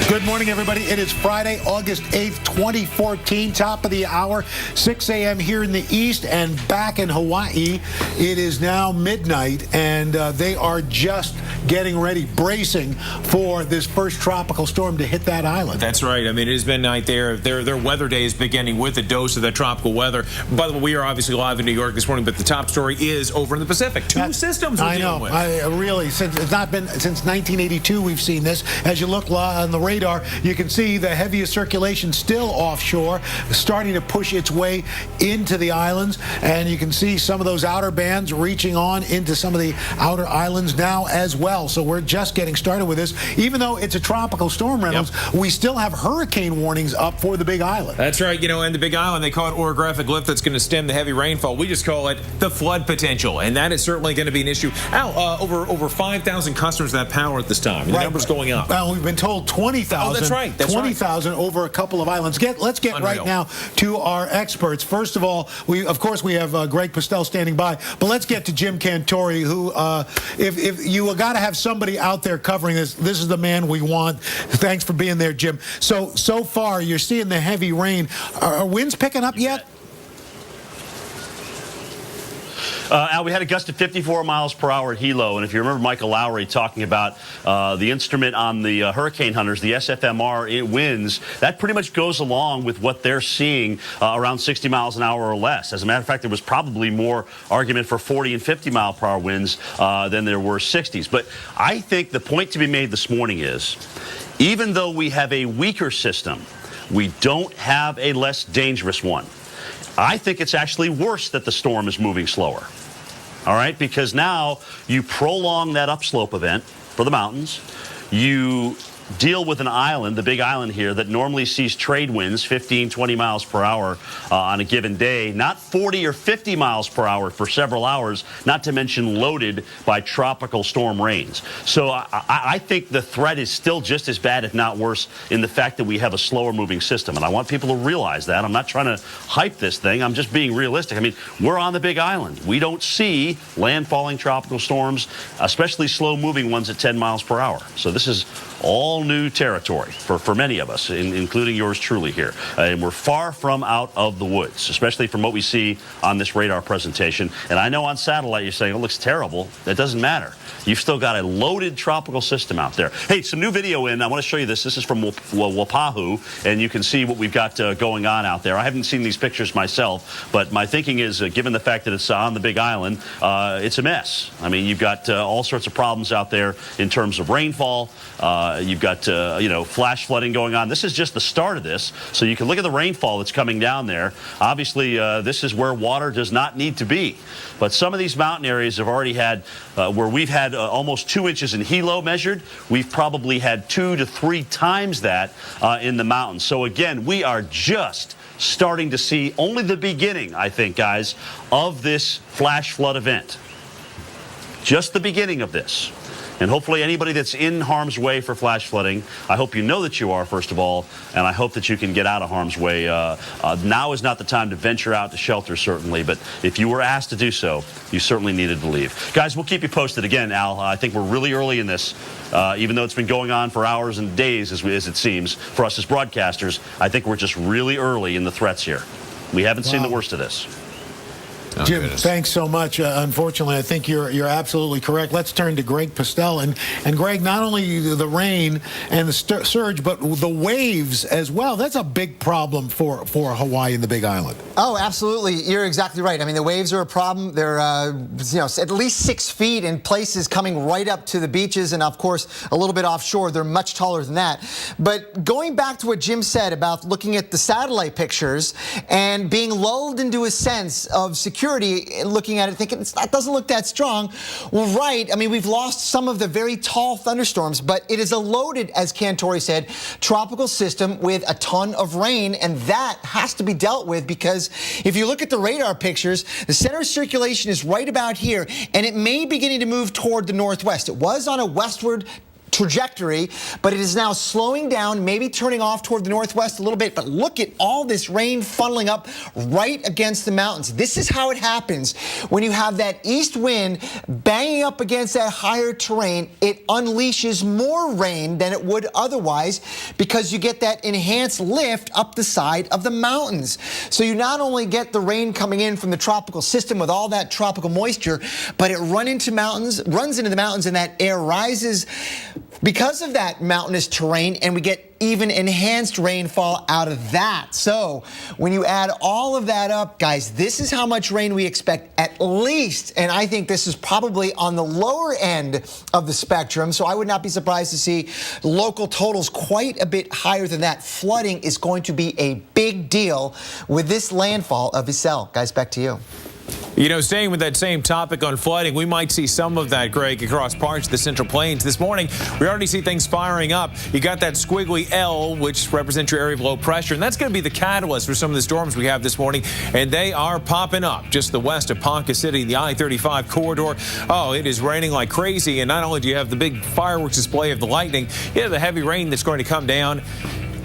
Speaker 4: Good morning, everybody. It is Friday, August 8th, 2014, top of the hour, 6 a.m. here in the east and back in Hawaii. It is now midnight, and they are just getting ready, bracing for this first tropical storm to hit that island.
Speaker 21: That's right. I mean, it has been night there. Their weather day is beginning with a dose of that tropical weather. By the way, we are obviously live in New York this morning, but the top story is over in the Pacific. Two systems we're dealing with.
Speaker 4: I know. Really, it's not been since 1982 we've seen this. As you look on the radar, you can see the heaviest circulation still offshore, starting to push its way into the islands, and you can see some of those outer bands reaching on into some of the outer islands now as well. So we're just getting started with this. Even though it's a tropical storm, Reynolds, we still have hurricane warnings up for the Big Island.
Speaker 21: That's right. You know, and the Big Island, they call it orographic lift that's going to stem the heavy rainfall. We just call it the flood potential, and that is certainly going to be an issue. Al, over 5,000 customers that power at this time. The number's going up.
Speaker 4: Well, we've been told 20,000.
Speaker 21: Oh, that's right.
Speaker 4: 20,000 over a couple of islands. Let's get
Speaker 21: Unreal.
Speaker 4: right now to our experts. First of all, we have Greg Postel standing by, but let's get to Jim Cantore, who, if you got to have somebody out there covering this is the man we want. Thanks for being there, Jim. So far, you're seeing the heavy rain. Are winds picking up yet?
Speaker 2: Al, we had a gust of 54 miles per hour at Hilo, and if you remember Michael Lowry talking about the instrument on the hurricane hunters, the SFMR winds, that pretty much goes along with what they're seeing around 60 miles an hour or less. As a matter of fact, there was probably more argument for 40 and 50 mile per hour winds than there were 60s. But I think the point to be made this morning is, even though we have a weaker system, we don't have a less dangerous one. I think it's actually worse that the storm is moving slower. All right, because now you prolong that upslope event for the mountains. You deal with an island, the Big Island here, that normally sees trade winds 15, 20 miles per hour on a given day, not 40 or 50 miles per hour for several hours, not to mention loaded by tropical storm rains. So I think the threat is still just as bad, if not worse, in the fact that we have a slower moving system. And I want people to realize that. I'm not trying to hype this thing. I'm just being realistic. I mean, we're on the Big Island. We don't see landfalling tropical storms, especially slow moving ones at 10 miles per hour. So this is all new territory for many of us, including yours truly here. And we're far from out of the woods, especially from what we see on this radar presentation. And I know on satellite you're saying, it looks terrible. That doesn't matter. You've still got a loaded tropical system out there. Hey, some new video in. I want to show you this. This is from Waipahu, and you can see what we've got going on out there. I haven't seen these pictures myself, but my thinking is, given the fact that it's on the Big Island, it's a mess. I mean, you've got all sorts of problems out there in terms of rainfall. You've got, flash flooding going on. This is just the start of this. So you can look at the rainfall that's coming down there. Obviously, this is where water does not need to be. But some of these mountain areas have already had, where we've had almost 2 inches in Hilo measured, we've probably had 2 to 3 times that in the mountains. So again, we are just starting to see only the beginning, I think, guys, of this flash flood event. Just the beginning of this. And hopefully anybody that's in harm's way for flash flooding, I hope you know that you are, first of all, and I hope that you can get out of harm's way. Now is not the time to venture out to shelter, certainly, but if you were asked to do so, you certainly needed to leave. Guys, we'll keep you posted. Again, Al, I think we're really early in this, even though it's been going on for hours and days, as it seems, for us as broadcasters. I think we're just really early in the threats here. We haven't seen the worst of this.
Speaker 4: Oh, Jim, goodness. Thanks so much. Unfortunately, I think you're absolutely correct. Let's turn to Greg Postel. And Greg, not only the rain and the surge, but the waves as well. That's a big problem for Hawaii and the Big Island.
Speaker 3: Oh, absolutely. You're exactly right. I mean, the waves are a problem. They're at least 6 feet in places coming right up to the beaches, and of course a little bit offshore. They're much taller than that. But going back to what Jim said about looking at the satellite pictures and being lulled into a sense of security, looking at it thinking that doesn't look that strong. Well, right. I mean, we've lost some of the very tall thunderstorms, but it is a loaded, as Cantore said, tropical system with a ton of rain, and that has to be dealt with because if you look at the radar pictures, the center of circulation is right about here, and it may be beginning to move toward the northwest. It was on a westward trajectory, but it is now slowing down, maybe turning off toward the northwest a little bit. But look at all this rain funneling up right against the mountains. This is how it happens when you have that east wind banging up against that higher terrain. It unleashes more rain than it would otherwise because you get that enhanced lift up the side of the mountains. So you not only get the rain coming in from the tropical system with all that tropical moisture, but it runs into the mountains, and that air rises because of that mountainous terrain, and we get even enhanced rainfall out of that. So when you add all of that up, guys, this is how much rain we expect at least, and I think this is probably on the lower end of the spectrum, so I would not be surprised to see local totals quite a bit higher than that. Flooding is going to be a big deal with this landfall of Iselle. Guys, back to you.
Speaker 21: You know, staying with that same topic on flooding, we might see some of that, Greg, across parts of the Central Plains. This morning, we already see things firing up. You got that squiggly L, which represents your area of low pressure, and that's going to be the catalyst for some of the storms we have this morning, and they are popping up just the west of Ponca City, the I-35 corridor. Oh, it is raining like crazy, and not only do you have the big fireworks display of the lightning, you have the heavy rain that's going to come down.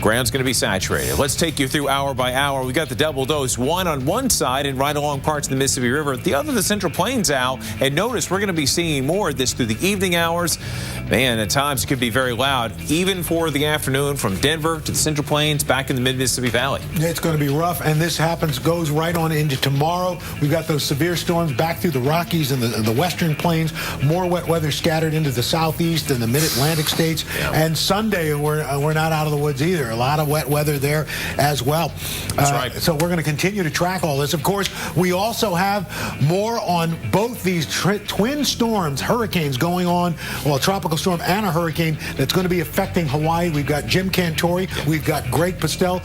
Speaker 21: Ground's going to be saturated. Let's take you through hour by hour. We got the double dose, one on one side and right along parts of the Mississippi River, the other the Central Plains, Al. And notice we're going to be seeing more of this through the evening hours. Man, at times it could be very loud, even for the afternoon from Denver to the Central Plains back in the mid-Mississippi Valley.
Speaker 4: It's going to be rough, and this goes right on into tomorrow. We've got those severe storms back through the Rockies and the western plains, more wet weather scattered into the southeast and the mid-Atlantic states. Yeah. And Sunday, we're not out of the woods either. A lot of wet weather there as well.
Speaker 21: That's right.
Speaker 4: So we're going to continue to track all this. Of course, we also have more on both these twin storms, hurricanes going on, well, a tropical storm and a hurricane that's going to be affecting Hawaii. We've got Jim Cantore. We've got Greg Postel.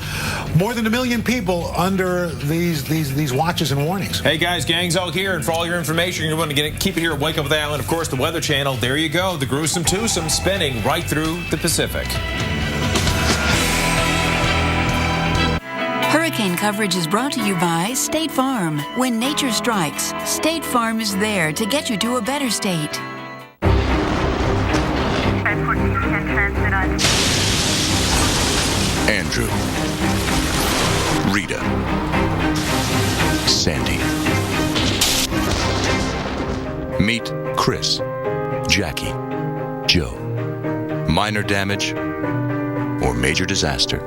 Speaker 4: More than 1 million people under these watches and warnings.
Speaker 21: Hey, guys, gang's all here. And for all your information, you're going to keep it here at Wake Up with Al. And, of course, the Weather Channel. There you go. The gruesome twosome spinning right through the Pacific.
Speaker 5: Hurricane coverage is brought to you by State Farm. When nature strikes, State Farm is there to get you to a better state.
Speaker 31: Andrew, Rita, Sandy. Meet Chris, Jackie, Joe. Minor damage or major disaster.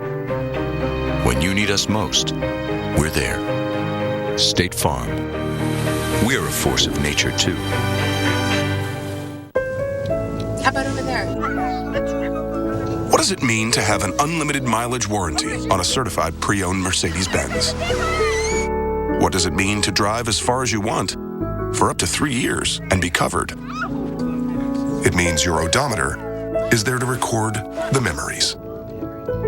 Speaker 31: When you need us most, we're there. State Farm. We're a force of nature, too.
Speaker 6: How about over there?
Speaker 31: What does it mean to have an unlimited mileage warranty on a certified pre-owned Mercedes-Benz? What does it mean to drive as far as you want for up to 3 years and be covered? It means your odometer
Speaker 7: is there to record the memories.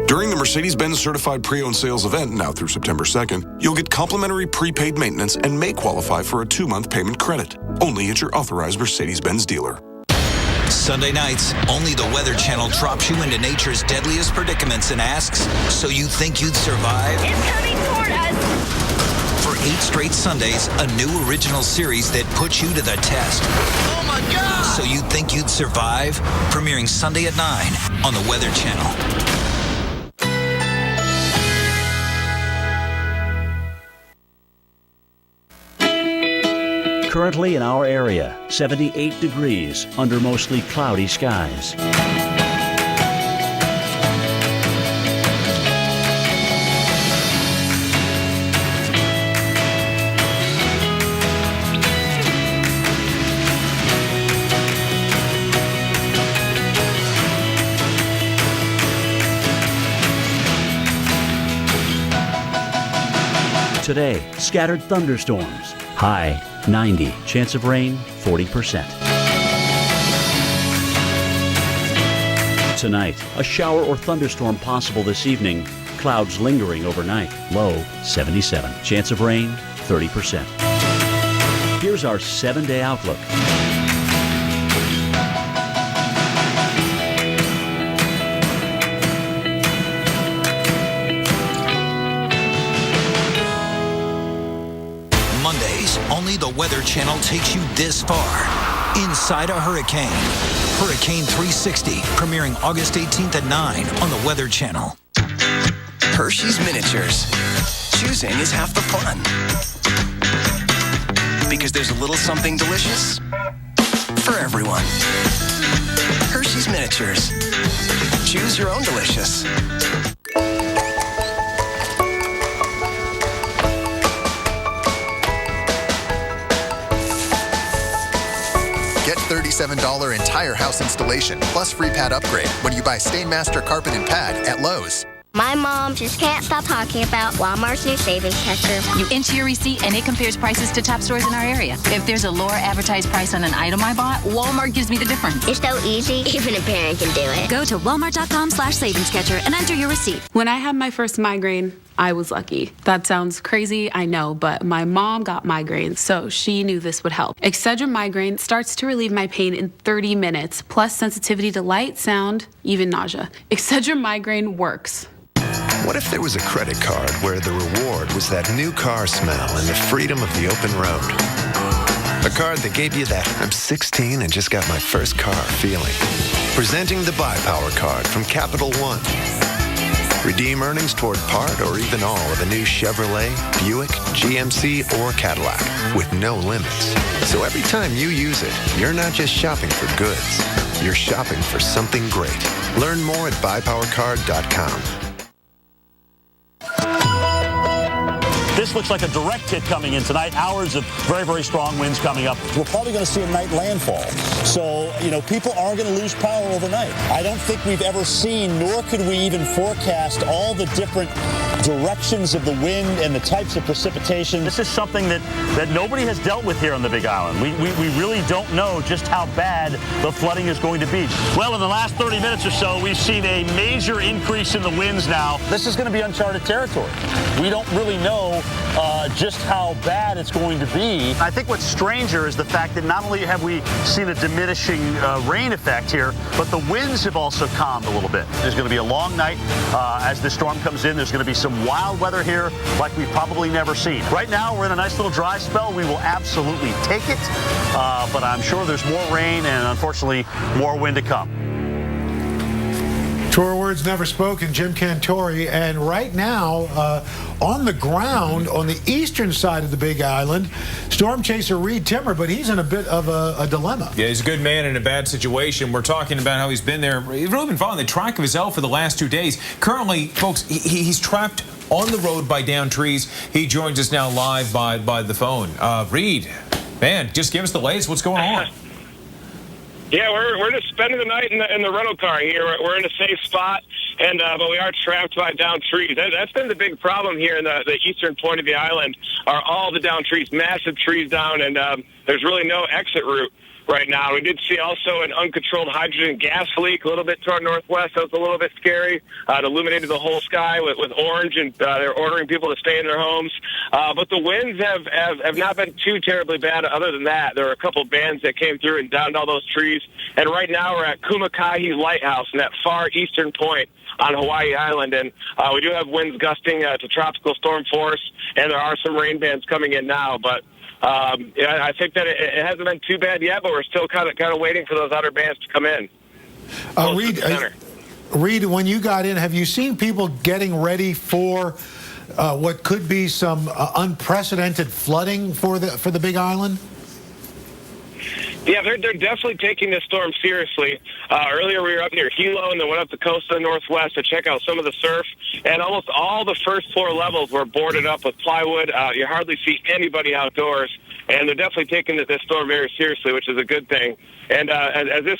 Speaker 7: During the Mercedes-Benz Certified Pre-Owned Sales event, now through September 2nd, you'll get complimentary prepaid maintenance and may qualify for a 2-month payment credit. Only at your authorized Mercedes-Benz dealer.
Speaker 8: Sunday nights, only the Weather Channel drops you into nature's deadliest predicaments and asks, so you think you'd survive?
Speaker 30: It's coming toward us.
Speaker 8: For 8 straight Sundays, a new original series that puts you to the test.
Speaker 30: Oh my God!
Speaker 8: So you think you'd survive? Premiering Sunday at 9 on the Weather Channel.
Speaker 18: Currently in our area, 78 degrees under mostly cloudy skies. Today, scattered thunderstorms. High 90. Chance of rain 40%. Tonight, a shower or thunderstorm possible this evening. Clouds lingering overnight. Low 77. Chance of rain 30%. Here's our 7-day outlook.
Speaker 8: Only the Weather Channel takes you this far. Inside a hurricane. Hurricane 360, premiering August 18th at 9 on the Weather Channel.
Speaker 13: Hershey's Miniatures. Choosing is half the fun. Because there's a little something delicious for everyone. Hershey's Miniatures. Choose your own delicious.
Speaker 16: Get $37 entire house installation plus free pad upgrade when you buy Stainmaster Carpet and Pad at Lowe's.
Speaker 17: My mom just can't stop talking about Walmart's new savings catcher.
Speaker 19: You enter your receipt and it compares prices to top stores in our area. If there's a lower advertised price on an item I bought, Walmart gives me the difference.
Speaker 17: It's so easy, even a parent can do it.
Speaker 19: Go to walmart.com/savingscatcher and enter your receipt.
Speaker 6: When I had my first migraine, I was lucky. That sounds crazy, I know, but my mom got migraines, so she knew this would help. Excedrin Migraine starts to relieve my pain in 30 minutes, plus sensitivity to light, sound, even nausea. Excedrin Migraine works.
Speaker 20: What if there was a credit card where the reward was that new car smell and the freedom of the open road? A card that gave you that I'm 16 and just got my first car feeling. Presenting the Buy Power card from Capital One. Redeem earnings toward part or even all of a new Chevrolet, Buick, GMC, or Cadillac with no limits. So every time you use it, you're not just shopping for goods. You're shopping for something great. Learn more at buypowercard.com.
Speaker 2: This looks like a direct hit coming in tonight. Hours of very, very strong winds coming up.
Speaker 22: We're probably going to see a night landfall. So, people are going to lose power overnight. I don't think we've ever seen, nor could we even forecast all the different directions of the wind and the types of precipitation.
Speaker 2: This is something that nobody has dealt with here on the Big Island. We really don't know just how bad the flooding is going to be. Well, in the last 30 minutes or so, we've seen a major increase in the winds now. This is going to be uncharted territory. We don't really know just how bad it's going to be. I think what's stranger is the fact that not only have we seen a diminishing rain effect here, but the winds have also calmed a little bit. There's going to be a long night as this storm comes in. There's going to be some wild weather here like we've probably never seen. Right now, we're in a nice little dry spell. We will absolutely take it, but I'm sure there's more rain and, unfortunately, more wind to come.
Speaker 4: Truer words never spoken, Jim Cantore. And right now, on the ground, on the eastern side of the Big Island, storm chaser Reed Timmer, but he's in a bit of a dilemma.
Speaker 21: Yeah, he's a good man in a bad situation. We're talking about how he's been there. He's really been following the track of his L for the last 2 days. Currently, folks, he's trapped on the road by downed trees. He joins us now live by the phone. Reed, man, just give us the latest. What's going on?
Speaker 23: Yeah, we're just spending the night in the rental car here. We're in a safe spot, and but we are trapped by downed trees. That's been the big problem here in the eastern point of the island. Are all the downed trees, massive trees down, and there's really no exit route. right now. We did see also an uncontrolled hydrogen gas leak a little bit to our northwest. That was a little bit scary. It illuminated the whole sky with orange, and they're ordering people to stay in their homes. But the winds have not been too terribly bad. Other than that, there were a couple bands that came through and downed all those trees. And right now we're at Kumakahi Lighthouse in that far eastern point on Hawaii Island, and we do have winds gusting to tropical storm force, and there are some rain bands coming in now. But I think that it hasn't been too bad yet, but we're still kind of waiting for those outer bands to come in.
Speaker 4: Reed, when you got in, have you seen people getting ready for what could be some unprecedented flooding for the Big Island?
Speaker 23: Yeah, they're definitely taking this storm seriously. Earlier we were up near Hilo and then went up the coast of the Northwest to check out some of the surf, and almost all the first floor levels were boarded up with plywood. You hardly see anybody outdoors, and they're definitely taking this storm very seriously, which is a good thing. And as this